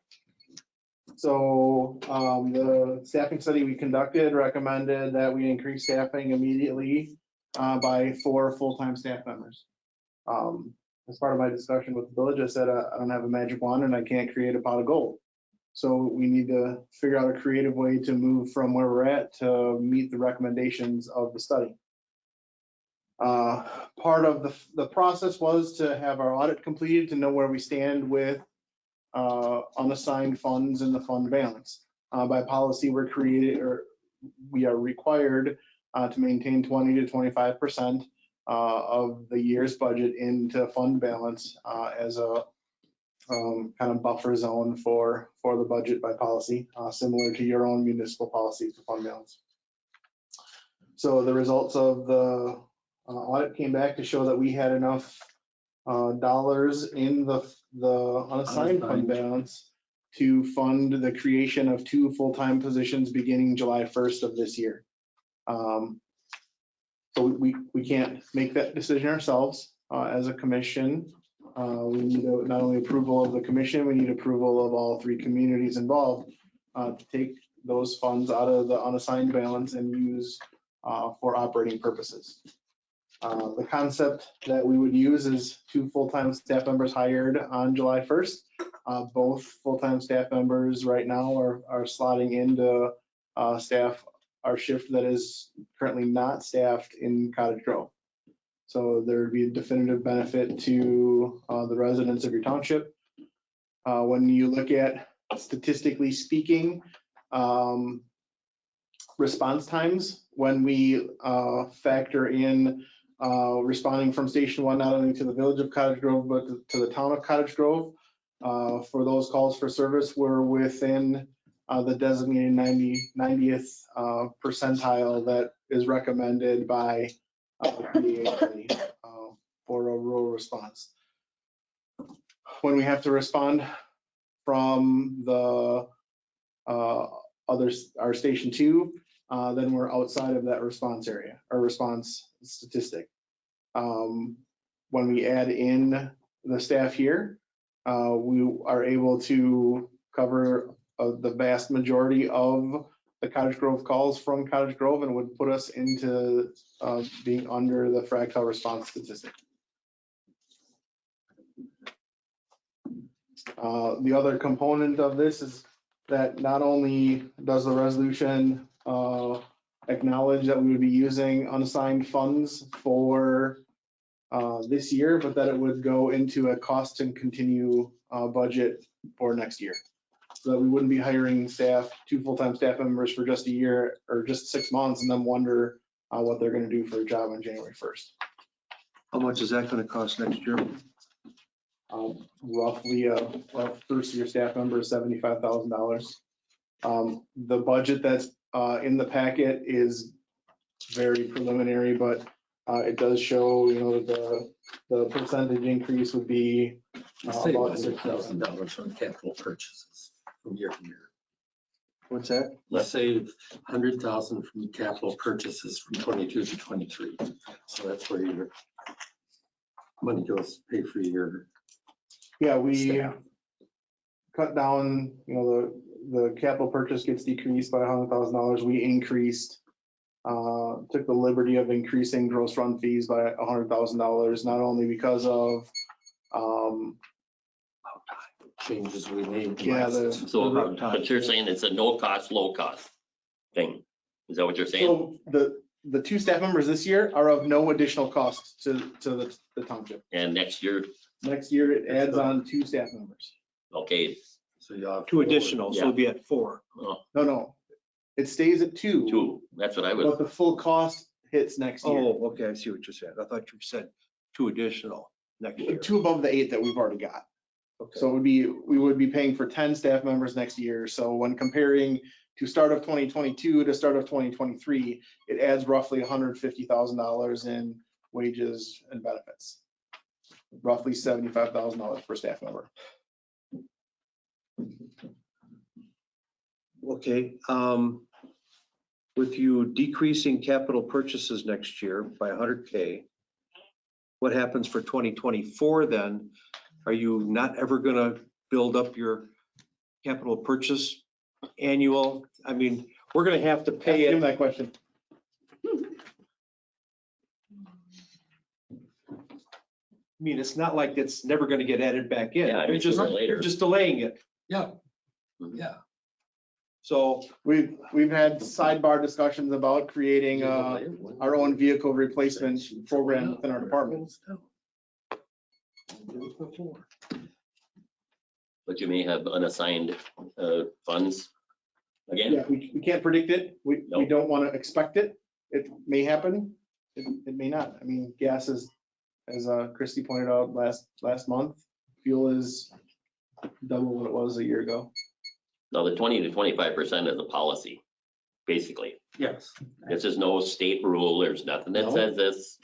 So the staffing study we conducted recommended that we increase staffing immediately by 4 full-time staff members. As part of my discussion with the village, I said I don't have a magic wand and I can't create a pot of gold. So we need to figure out a creative way to move from where we're at to meet the recommendations of the study. Part of the process was to have our audit completed to know where we stand with unassigned funds in the fund balance. By policy, we are required to maintain 20 to 25% of the year's budget into fund balance as a kind of buffer zone for the budget by policy, similar to your own municipal policies for fund balance. So the results of the audit came back to show that we had enough dollars in the unassigned fund balance to fund the creation of 2 full-time positions beginning July 1st of this year. So we can't make that decision ourselves as a commission. We need not only approval of the commission, we need approval of all 3 communities involved to take those funds out of the unassigned balance and use for operating purposes. The concept that we would use is 2 full-time staff members hired on July 1st. Both full-time staff members right now are slotting into staff our shift that is currently not staffed in Cottage Grove. So there would be a definitive benefit to the residents of your township. When you look at, statistically speaking, response times, when we factor in responding from Station 1, not only to the village of Cottage Grove, but to the town of Cottage Grove, for those calls for service, we're within the designated 90th percentile that is recommended by the PAA for a rural response. when we have to respond from the others, our station two, then we're outside of that response area or response statistic. When we add in the staff here, we are able to cover the vast majority of the Cottage Grove calls from Cottage Grove and would put us into being under the fractal response statistic. The other component of this is that not only does the resolution acknowledge that we would be using unassigned funds for this year, but that it would go into a cost and continue budget for next year. So that we wouldn't be hiring staff, 2 full-time staff members for just a year or just 6 months and then wonder what they're gonna do for a job on January 1st. How much is that gonna cost next year? Roughly a first-year staff member is $75,000. The budget that's in the packet is very preliminary, but it does show, you know, the percentage increase would be Save about $100,000 on capital purchases from year to year. What's that? Let's save 100,000 from capital purchases from 22 to 23. So that's where your money goes to pay for your. Yeah, we staff. cut down, you know, the capital purchase gets decreased by $100,000. We increased, took the liberty of increasing gross run fees by $100,000, not only because of Changes we made. Yeah, So, but you're saying it's a no cost, low cost thing? Is that what you're saying? so the 2 staff members this year are of no additional cost to the township. And next year, Next year, it adds on 2 staff members. okay, So you have 2 additional, so it'll be at 4. No, it stays at 2. 2, that's what I But was, the full cost hits next year. Oh, okay, I see what you're saying. I thought you said 2 additional next year. 2 above the 8 that we've already got. Okay. So we would be paying for 10 staff members next year. So when comparing to start of 2022 to start of 2023, it adds roughly $150,000 in wages and benefits. Roughly $75,000 per staff member. Okay, with you decreasing capital purchases next year by 100K, what happens for 2024 then? Are you not ever gonna build up your capital purchase annual? I mean, we're gonna have to pay Ask him it. that question. I mean, it's not like it's never gonna get added back in. Yeah, I mean, You're just, sooner or later. you're just delaying it. Yeah. Mhm. Yeah. So We've had sidebar discussions about creating our own vehicle replacement program within our department. but you may have unassigned funds again. Yeah, we can't predict it. We No. don't want to expect it. It may happen. It may not. I mean, gas is, as Christie pointed out last month, fuel is double what it was a year ago. Now, the 20 to 25% is a policy, basically. Yes. This is no state rule. There's nothing that No. says this.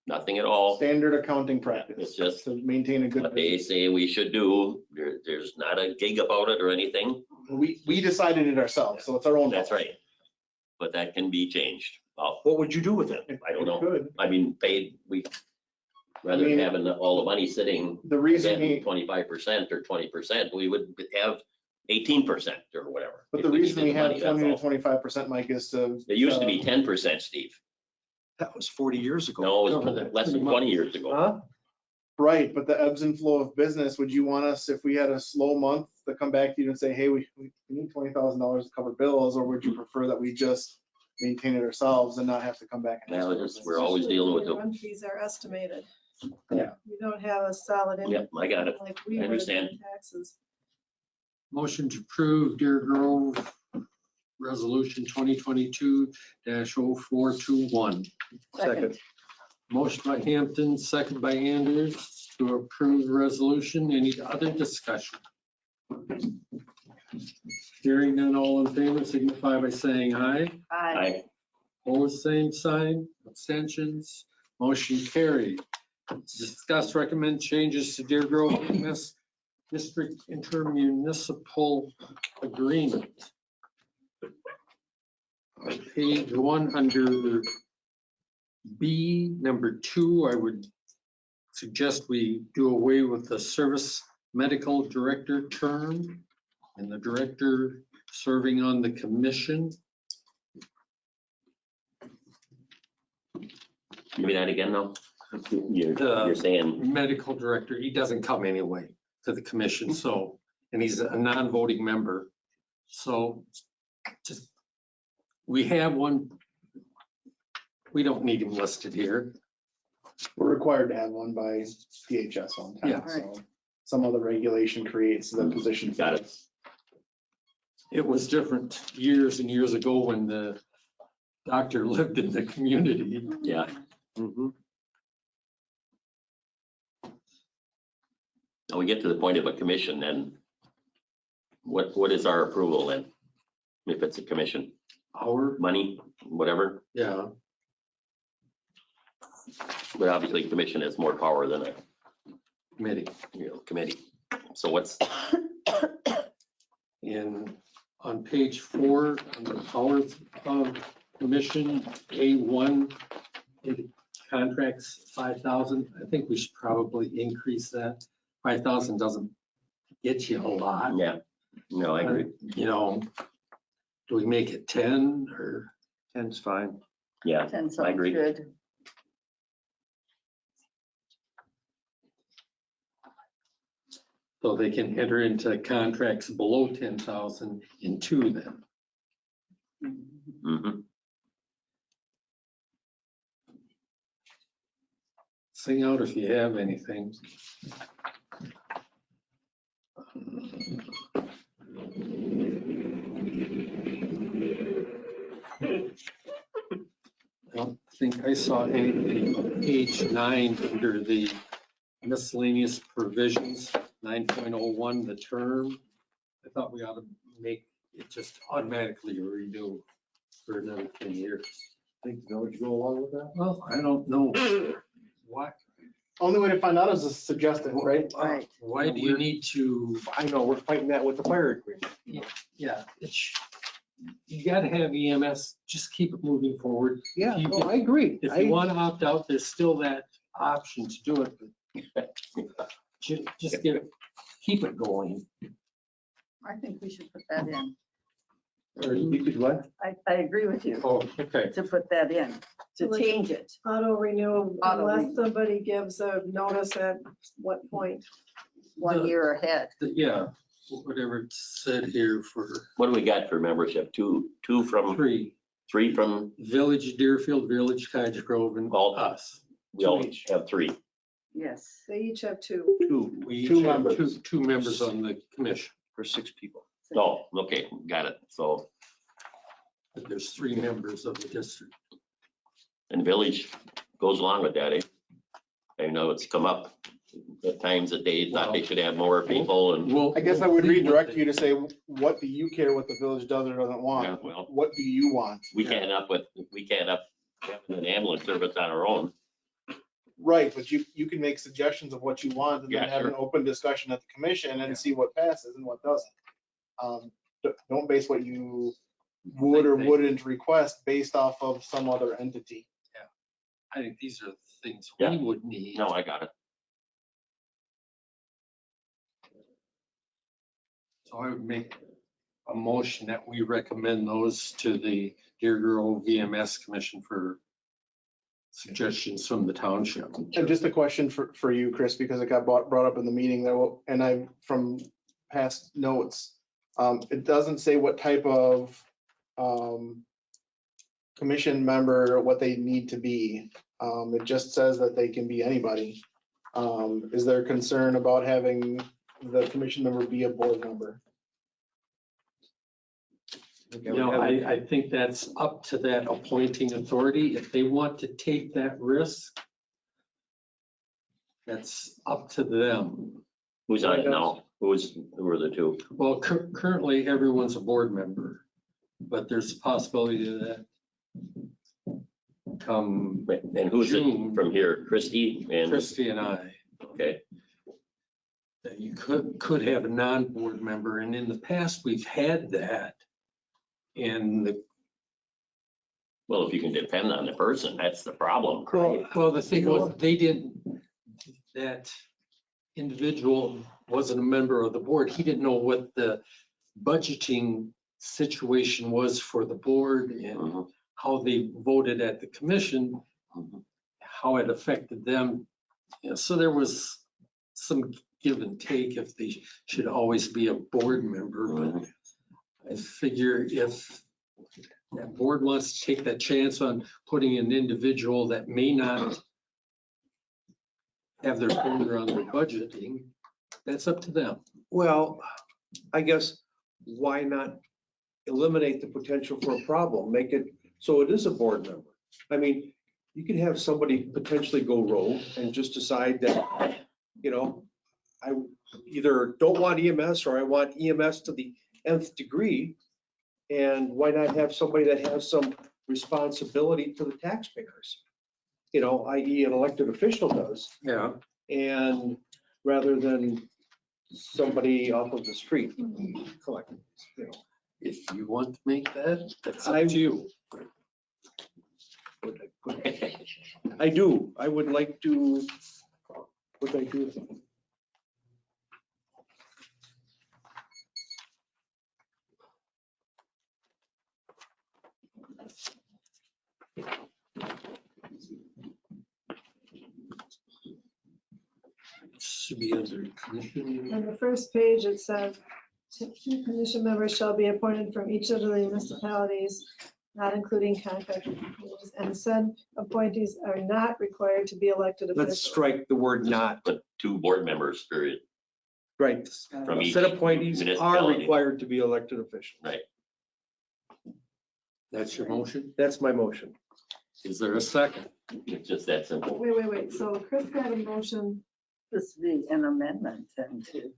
Nothing at all. Standard accounting practice. It's just to maintain a good. what they say we should do. There's not a gig about it or anything. We decided it ourselves, so it's our own. That's right. But that can be changed. Well, what would you do with it? I don't know. Good. I mean, rather than having all the money sitting, The reason again, 25% or 20%, we would have 18% or whatever. But if the we reason we needed the have money, that's 20 to all. 25%, Mike, is to. It used to be 10%, Steve. That was 40 years ago. No, it was less than 20 years ago. Huh? Right, but the ebbs and flow of business, would you want us, if we had a slow month, to come back to you and say, hey, we need $20,000 to cover bills, or would you prefer that we just maintain it ourselves and not have to come back? Now, we're always dealing with Run fees are estimated. Yeah. You don't have a solid. Yep, I got it. Like we I would understand. in taxes. Motion to approve Deer Grove Resolution 2022-0421. Second. Motion by Hampton, second by Anders to approve the resolution. Any other discussion? Hearing none, all in favor signify by saying aye. Aye. Opposed, same sign. Abstentions. Motion carried. Discuss, recommend changes to Deer Grove EMS District intermunicipal agreement. On page 1 under B, number 2, I would suggest we do away with the service medical director term and the director serving on the commission. Give me that again, though. You're saying, Medical director, he doesn't come anyway to the commission, so, and he's a non-voting member. So just, we have one. We don't need him listed here. We're required to have one by DHS on Yeah. time, so some other regulation creates the position. Got it. It was different years and years ago when the doctor lived in the community. yeah, now we get to the point of a commission, then what is our approval then? If it's a commission, Our, money, whatever, yeah, but obviously commission has more power than a, committee. committee. So what's, On page 4, on the powers of commission, A1, it contracts 5,000. I think we should probably increase that. 5,000 doesn't get you a lot. yeah, no, I agree. You know, do we make it 10 or? 10's fine. Yeah, 10 I sounds agree. good. So they can enter into contracts below 10,000 in 2 then. Mhm. Sing out if you have anything. I don't think I saw anything on page 9 under the miscellaneous provisions, 9.01, the term. I thought we ought to make it just automatically renew for another 10 years. Think the village go along with that? Well, I don't know. Why, Only way to find out is to suggest it, right? Right. why do you need to, I know, we're fighting that with the fire agreement. yeah, you gotta have EMS, just keep it moving forward. Yeah, You no, can- I agree. If you want to opt out, there's still that option to do it. But just keep it going. I think we should put that in. Or you could what? I agree with you Oh, okay. to put that in, to Like- change it. Auto renew Auto unless renew. somebody gives a notice at what point? 1 year ahead. Yeah, whatever it said here for What do we got for membership? Two from, 3, three from, Village Deerfield, Village Cottage Grove, and All- us. we all have 3. Yes. They each have 2. We each Two have members. two members on the commission, For 6 people. Oh, okay, got it. So, but there's 3 members of the district. and village goes along with that, eh? I know it's come up at times that they thought they should have more people and, Well, I guess I would redirect you to say, what do you care what the village does or doesn't yeah, want? well, What do you want? we can't up having an ambulance service on our own. Right, but you can make suggestions of what you want and then Yeah, have an sure. open discussion at the commission and see what passes and what doesn't. Don't base what you would or wouldn't request based off of some other entity. I think these are the things Yeah. we would need. No, I got it. So I would make a motion that we recommend those to the Deer Grove VMS Commission for suggestions from the township. And just a question for you, Chris, because it got brought up in the meeting there, and from past notes, it doesn't say what type of commission member, what they need to be. It just says that they can be anybody. Is there concern about having the commission member be a board member? You know, I think that's up to that appointing authority. If they want to take that risk, that's up to them. Who's on it now? Who are the 2? Well, currently, everyone's a board member, but there's a possibility that come And who's it June. from here? Christie and, Christie and I. okay, That you could have a non-board member, and in the past, we've had that. And the, well, if you can depend on the person, that's the problem. well, the thing was, they didn't, that individual wasn't a member of the board. He didn't know what the budgeting situation was for the board and how they voted at the commission, how it affected them. You know, so there was some give and take if they should always be a board member, but I figure if that board wants to take that chance on putting an individual that may not have their finger on their budgeting, that's up to them. Well, I guess, why not eliminate the potential for a problem? Make it so it is a board member. I mean, you could have somebody potentially go rogue and just decide that, you know, I either don't want EMS or I want EMS to the nth degree. And why not have somebody that has some responsibility to the taxpayers? You know, i.e. an elected official does. Yeah. And rather than somebody off of the street collecting, you know. If you want to make that, that's up to you. I do. I would like to, what I do. Should be under commission. On the first page, it says, two commission members shall be appointed from each of the municipalities, not including contracted employees, and said appointees are not required to be elected Let's officials. strike the word not. But 2 board members, period. Right. From each Said appointees are municipality. required to be elected officials. Right. That's your motion? That's my motion. Is there a second? It's just that simple. Wait. So Chris got a motion. This would be an amendment then to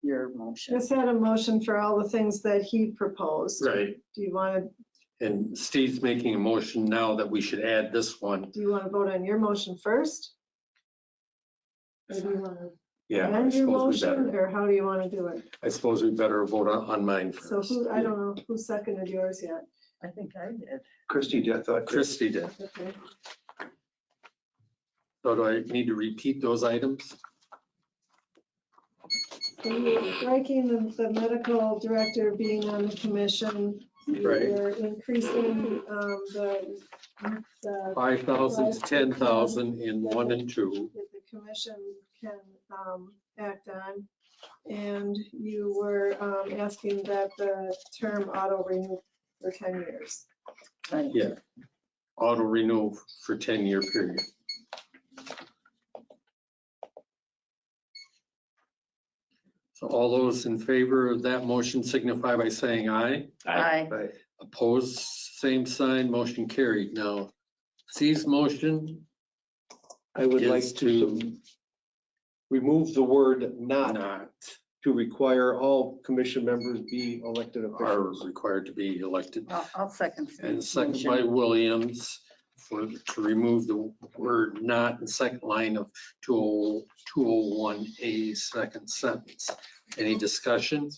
your motion. Chris had a motion for all the things that he proposed. Right. Do you want And Steve's making a motion now that we should add this one. to vote on your motion first? Or do you want to Yeah, I amend your suppose we motion, better. or how do you want to do it? I suppose we better vote on mine So first. who, I don't know, who seconded yours yet? I think I did. Christie did, I thought. Christie did. Okay. So do I need to repeat those items? So you're striking the medical director being on the commission. Right. You're increasing the 5,000 to 10,000 in 1 and 2. that the commission can act on. And you were asking that the term auto renew for 10 years. Yeah. Auto renew for 10-year period. So all those in favor of that motion signify by saying aye. Aye. Opposed, same sign, motion carried. Now, C's motion I would like is to remove the word not to require all commission members be elected are officials. required to be elected. I'll second. And second motion. by Williams to remove the word not in second line of 201A second sentence. Any discussion?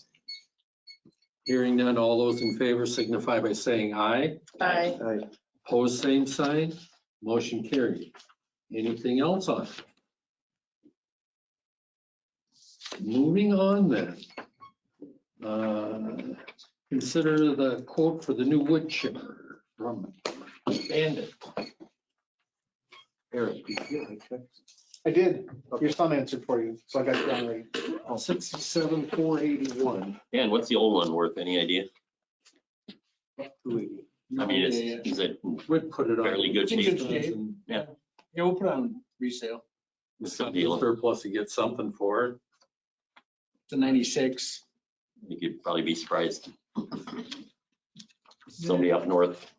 Hearing none, all those in favor signify by saying aye. Aye. Aye. Opposed, same sign. Motion carried. Anything else on it? Moving on then. Consider the quote for the new wood chipper from Bandit. Eric, did you get my text? I did. Your son answered for you, so I got you on ready. 67,481. Yeah, and what's the old one worth? Any idea? I mean, is it Would put it on. fairly good shape? Yeah. Yeah, we'll put it on resale. It's a deal. Surplus to get something for it. It's a 96. You could probably be surprised. Somebody up north,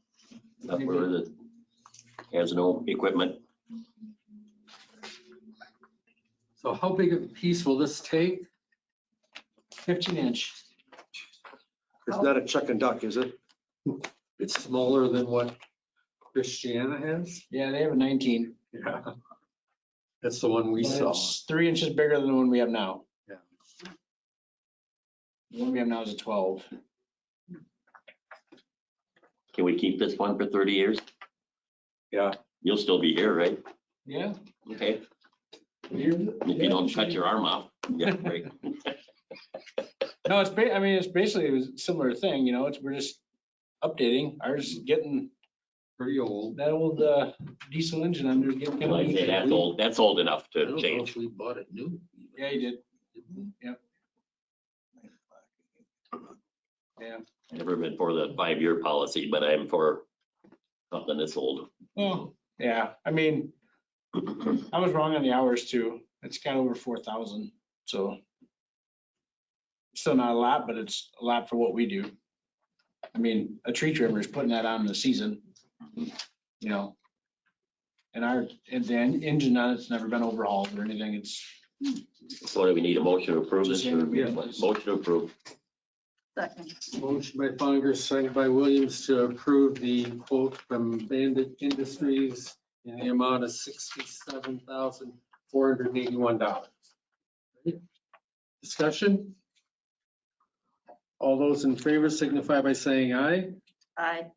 up where that has no equipment. So how big a piece will this take? 15-inch. It's not a chuck and duck, is it? It's smaller than what Christiana has? Yeah, they have a 19. Yeah. That's the one we saw. It's 3 inches bigger than the one we have now. Yeah. The one we have now is a 12. Can we keep this one for 30 years? Yeah. You'll still be here, right? Yeah. Okay. If you don't cut your arm off. Yeah, great. No, I mean, it's basically a similar thing, you know, we're just updating. Ours is getting Pretty old. that old diesel engine under getting. Like I say, that's old enough I to don't know change. if we bought it new. Yeah, you did. Yep. Yeah. Never been for the 5-year policy, but I'm for something this old. Well, yeah, I mean, I was wrong on the hours too. It's got over 4,000, so. Still not a lot, but it's a lot for what we do. I mean, a tree trimmer is putting that on in the season, you know. And the engine on it's never been overhauled or anything. It's. So do we need a motion to approve this? Yeah. Motion to approve. Second. Motion by Fongers, second by Williams to approve the quote from Bandit Industries in the amount of $67,481. Discussion? All those in favor signify by saying aye. Aye.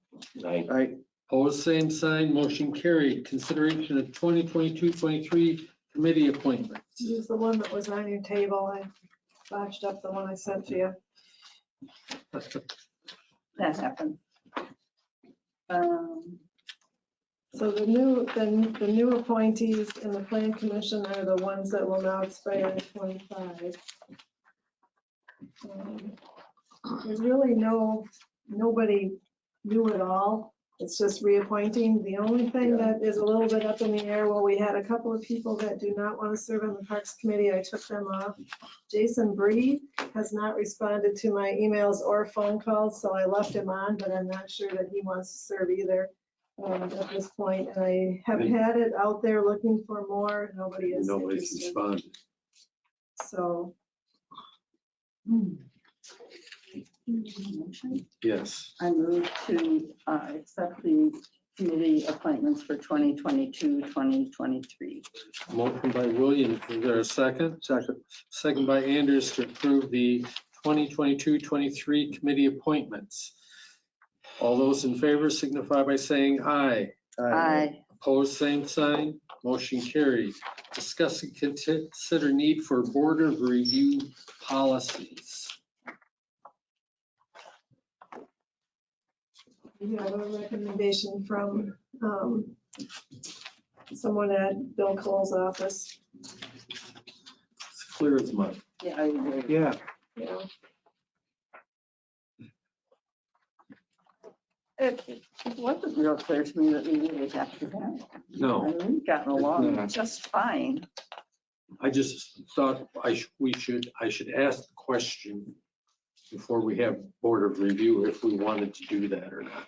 Aye. Opposed, same sign, motion carried. Consideration of 2022-23 committee appointments. Use the one that was on your table. I botched up the one I sent to you. That happened. So the new appointees in the plan commission are the ones that will now expire in 25. There's really nobody new at all. It's just reappointing. The only thing that is a little bit up in the air, well, we had a couple of people that do not want to serve on the Parks Committee. I took them off. Jason Bree has not responded to my emails or phone calls, so I left him on, but I'm not sure that he wants to serve either at this point. And I have had it out there looking for more. Nobody is Nobody's interested. responded. So. Yes. I move to accept the committee appointments for 2022, 2023. Motion by Williams. Is there a second? Second. Second by Anders to approve the 2022-23 committee appointments. All those in favor signify by saying aye. Aye. Opposed, same sign. Motion carried. Discuss and consider need for board of review policies. We have a recommendation from someone at Bill Cole's office. It's clear as mud. Yeah, I agree. Yeah. Yeah. It wasn't real clear to me that we really have to have. I No, mean, we've gotten along just fine. I just thought I should ask the question before we have board of review if we wanted to do that or not.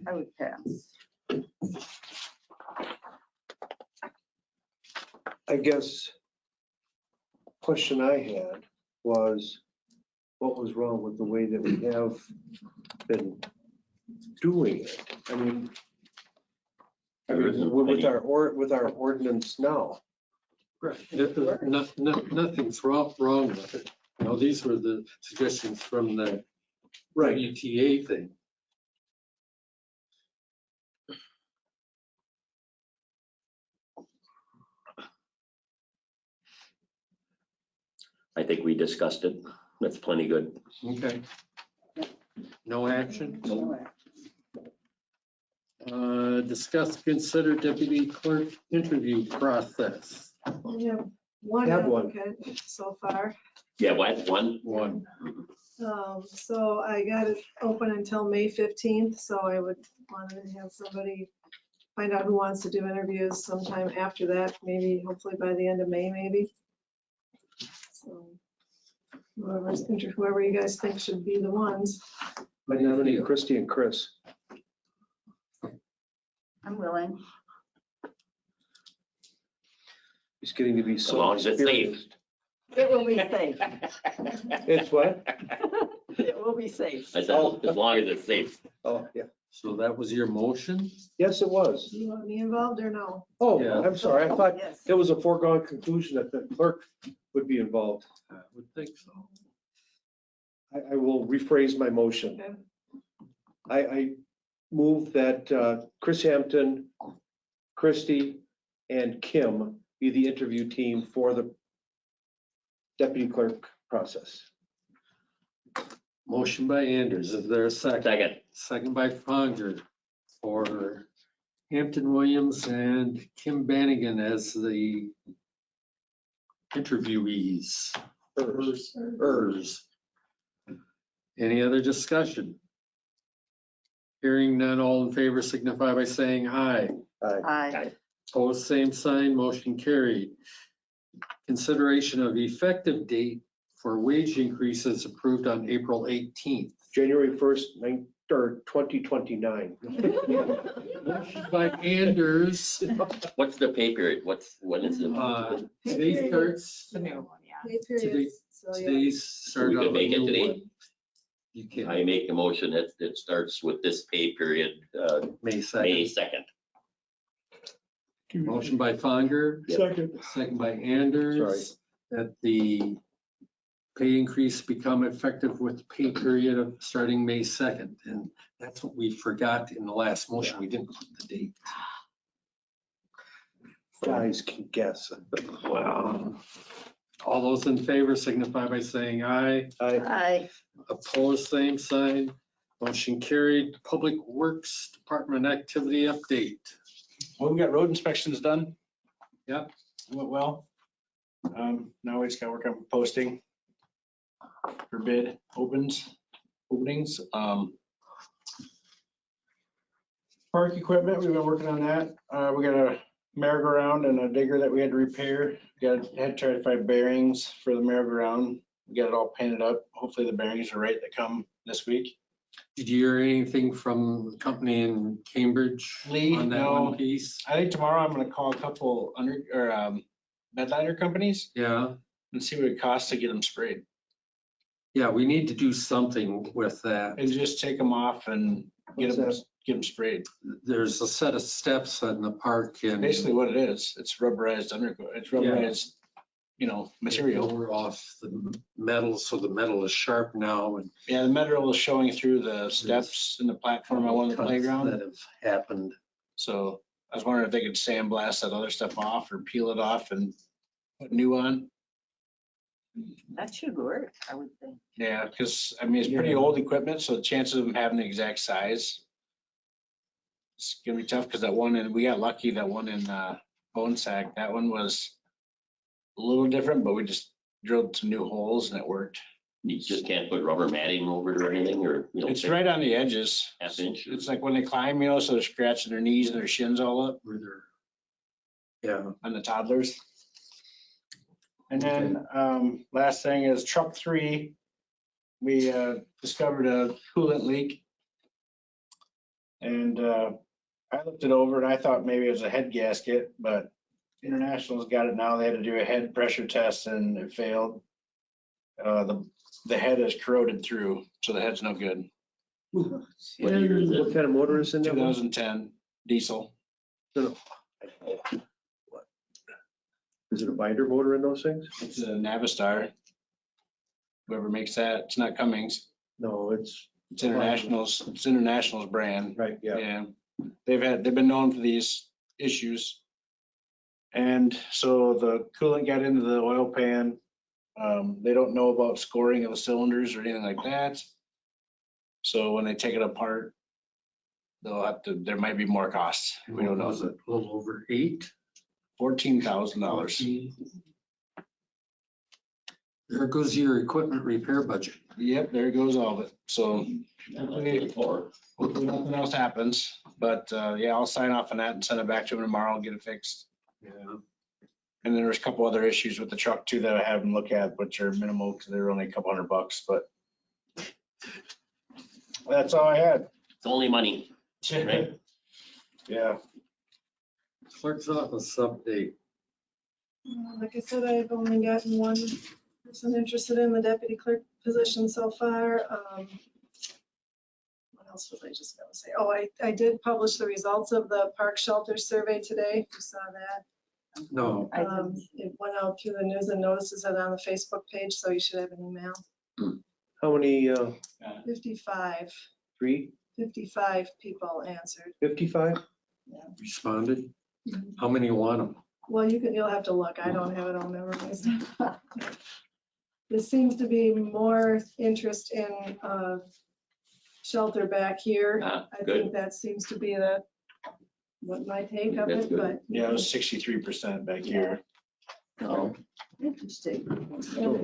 I would pass. I guess question I had was, what was wrong with the way that we have been doing it? I mean, with our ordinance now. Nothing's wrong with it. You know, these were the suggestions from the WTA thing. I think we discussed it. That's plenty good. Okay. No action? Discuss, consider deputy clerk interview process. We have one Have one. applicant so far. Yeah, what, one? One. So I got it open until May 15th, so I would want to have somebody find out who wants to do interviews sometime after that, maybe hopefully by the end of May, maybe. So whoever you guys think should be the ones. I nominate Christie and Chris. I'm willing. He's getting to be As so long as it's safe. experienced. It will be safe. It's what? It will be safe. I said, as long as it's safe. Oh, yeah. So that was your motion? Yes, it was. Do you want me involved or no? Oh, Yeah. I'm sorry. I thought Yes. it was a foregone conclusion that the clerk would be involved. I would think so. I will rephrase my motion. Okay. I move that Chris Hampton, Christie, and Kim be the interview team for the deputy clerk process. Motion by Anders. Is there a second? Second. Second by Conger for Hampton Williams and Kim Bannigan as the interviewees. Ers. Any other discussion? Hearing none, all in favor signify by saying aye. Aye. Opposed, same sign, motion carried. Consideration of effective date for wage increases approved on April 18th. January 1st, 2029. Motion by Anders. What's the pay period? When is it? Today starts, The new one, yeah. Pay period, Today- so yeah. today's So start we out could a make it new today? one. You can, I make the motion that it starts with this pay period, May May 2nd. 2nd. Motion by Conger, Second. second by Anders, that the pay increase become effective with the pay period of starting May 2nd. And that's what we forgot in the last motion. We didn't put the date. Guys can guess. Wow. All those in favor signify by saying aye. Aye. Opposed, same sign. Motion carried. Public Works Department activity update. Well, we got road inspections done. Yep. Went well. Now we just got to work on posting for bid openings. Park equipment, we've been working on that. We got a merry-go-round and a digger that we had to repair. Had to try to find bearings for the merry-go-round. We got it all painted up. Hopefully the bearings are right that come this week. Did you hear anything from the company in Cambridge Lee, on that no. one piece? I think tomorrow I'm gonna call a couple bedliner companies Yeah, and see what it costs to get them sprayed. yeah, we need to do something with that. And just take them off and get What's them sprayed. There's a set of steps in the park and. Basically what it is, it's rubberized it's rubberized, material. We're off the metal, so the metal is sharp now and. Yeah, the metal is showing through the steps in the platform on one of the cuts playground. That have happened. So I was wondering if they could sandblast that other stuff off or peel it off and put new on. That should work, I would think. Yeah, because it's pretty old equipment, so the chances of them having the exact size. It's gonna be tough because we got lucky, that one in Bone Sack, that one was a little different, but we just drilled some new holes and it worked. You just can't put rubber matting over it or anything, or, It's right on the edges. half inch. It's like when they climb, so they're scratching their knees and their shins all up Yeah. on the toddlers. And then last thing is truck 3. We discovered a coolant leak. And I looked it over and I thought maybe it was a head gasket, but International's got it now. They had to do a head pressure test and it failed. The head is corroded through, so the head's no good. What year is it? What kind of motor is in there? 2010 diesel. Is it a binder motor in those things? It's a Navistar. Whoever makes that, it's not Cummings. No, it's. It's International's brand. Right, yeah. Yeah, they've been known for these issues. And so the coolant got into the oil pan. They don't know about scoring of the cylinders or anything like that. So when they take it apart, there might be more costs. We don't know. Was it a little over 8? $14,000. There goes your equipment repair budget. Yep, there goes all of it. So hopefully nothing else happens, but I'll sign off on that and send it back to them tomorrow and get it fixed. Yeah. And then there's a couple other issues with the truck too that I have them look at, which are minimal because they're only a couple $100, but that's all I had. It's only money. Right. Yeah. Clerk's office update. Like I said, I've only gotten one person interested in the deputy clerk position so far. What else else was I just gonna say? Oh, I did publish the results of the park shelter survey today. You saw that. No. It went out through the news and notices and on the Facebook page, so you should have an email. How many, 55, three, 55 people answered. 55? Responded? How many want them? Well, you'll have to look. I don't have it all memorized. There seems to be more interest in shelter back here. I think that seems to be what my take of it, but. Yeah, it was 63% back here. Oh, interesting.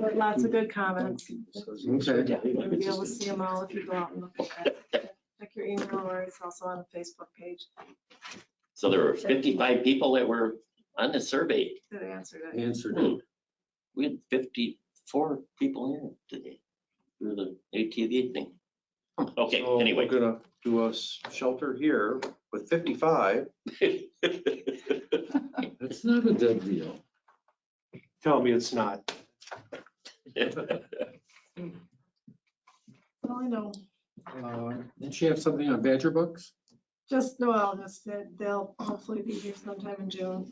But lots of good comments. Okay. You'll be able to see them all if you go out and look at it. Check your email, or it's also on the Facebook page. So there were 55 people that were on the survey. That answered it. Answered it. We had 54 people here today for the ATV thing. Okay, So anyway. We're gonna do a shelter here with 55. That's not a dead deal. Tell me it's not. Well, I know. Didn't she have something on Badger Books? Just, well, just that they'll hopefully be here sometime in June.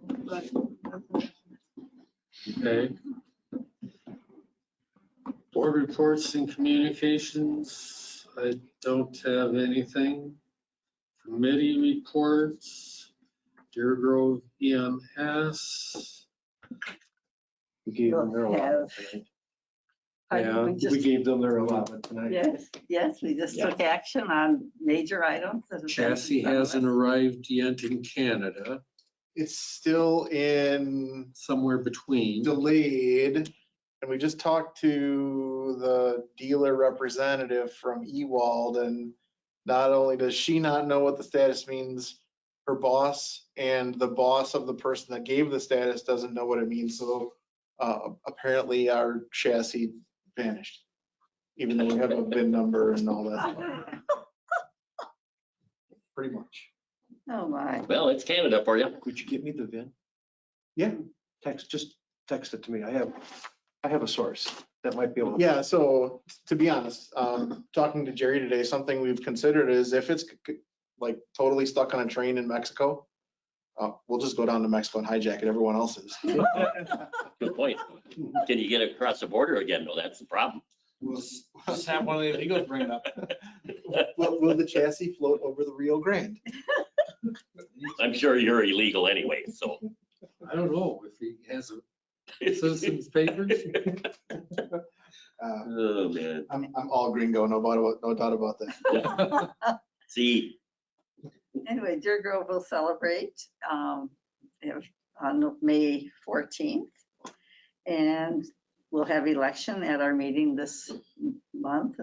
But Okay. Board reports and communications. I don't have anything. Committee reports. Deer Grove EMS. We gave them their allotment tonight. Yeah, We gave them their allotment tonight. Yes, we just took action on major items. that have been Chassis hasn't arrived yet in Canada. It's still in somewhere between. Delayed. And we just talked to the dealer representative from Ewald, and not only does she not know what the status means, her boss and the boss of the person that gave the status doesn't know what it means. So apparently our chassis vanished, even though we have a VIN number and all that stuff. Pretty much. Oh, my. Well, it's Canada for you. Could you get me the VIN? Yeah. Just text it to me. I have a source that might be able to. Yeah, so to be honest, talking to Jerry today, something we've considered is if it's like totally stuck on a train in Mexico, we'll just go down to Mexico and hijack it. Everyone else is. Good point. Can you get across the border again? No, that's the problem. Just have one of the illegals bring it up. Will the chassis float over the Rio Grande? I'm sure you're illegal anyway, so. I don't know if he has a citizen's papers. Oh, man. I'm all gringo, no doubt about that. See, Anyway, Deer Grove will celebrate on May 14th. And we'll have election at our meeting this month,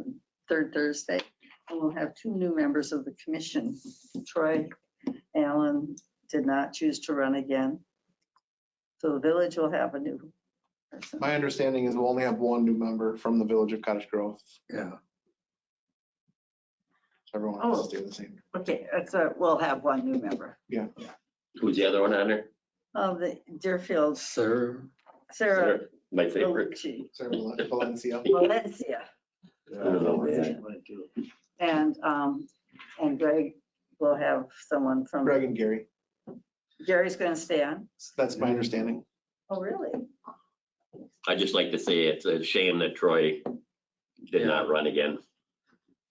third Thursday. And we'll have 2 new members of the commission. Troy Allen did not choose to run again. So the village will have a new person. My understanding is we'll only have 1 new member from the village of Cottage Grove. Yeah. Everyone else is doing the same. Okay, we'll have 1 new member. Yeah. who's the other one on there? Of the Deerfield, Sir. Sarah My favorite. Bellucci. Sarah Valencia. Valencia. And Greg will have someone from. Greg and Gary. Gary's going to stay on. That's my understanding. Oh, really? I just like to say it's a shame that Troy did not run again.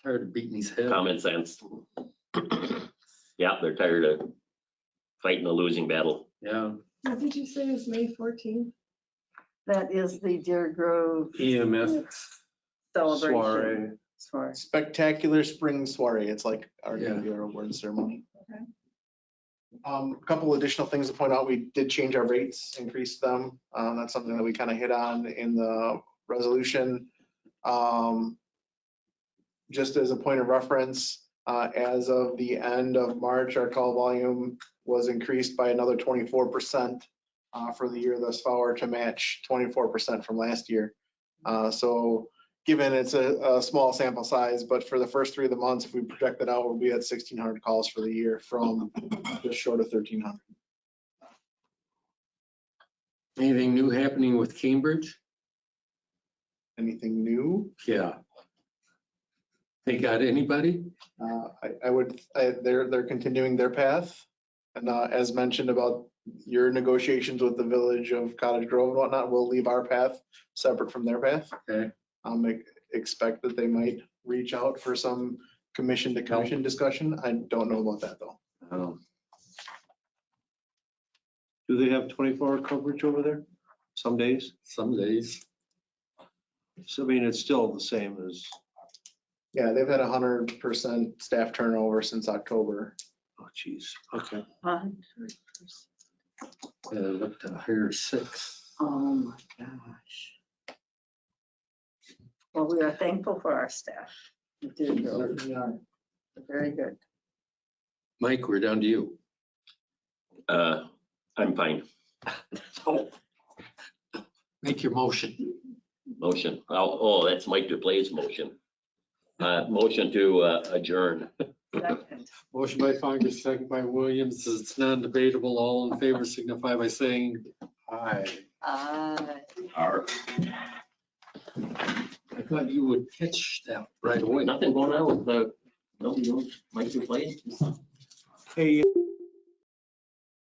Tired of beating his head. Common sense. Yeah, they're tired of fighting a losing battle. Yeah. What did you say is May 14th? That is the Deer Grove EMS celebration. Soiree. Spectacular spring soiree. It's like our award ceremony. Okay. A couple additional things to point out. We did change our rates, increase them. That's something that we kind of hit on in the resolution. Just as a point of reference, as of the end of March, our call volume was increased by another 24% for the year thus far to match 24% from last year. So given it's a small sample size, but for the first 3 of the months, if we project that out, we'll be at 1,600 calls for the year from just short of 1,300. Anything new happening with Cambridge? Anything new? Yeah. They got anybody? They're continuing their path. And as mentioned about your negotiations with the village of Cottage Grove and whatnot, we'll leave our path separate from their path. Okay. Expect that they might reach out for some commission to commission discussion. I don't know about that though. Do they have 24-hour coverage over there? Some days? Some days. So I mean, it's still the same as, Yeah, they've had 100% staff turnover since October. oh geez, okay. Look to hire 6. Oh my gosh. Well, we are thankful for our staff. We do, we are. Very good. Mike, we're down to you. I'm fine. Make your motion. Motion. Oh, that's Mike Duplay's motion. Motion to adjourn. Second. Motion by Fongers, second by Williams. It's non-debatable. All in favor signify by saying aye. Aye. I thought you would catch that right away. Nothing going on with the, no, Mike Duplay? Hey,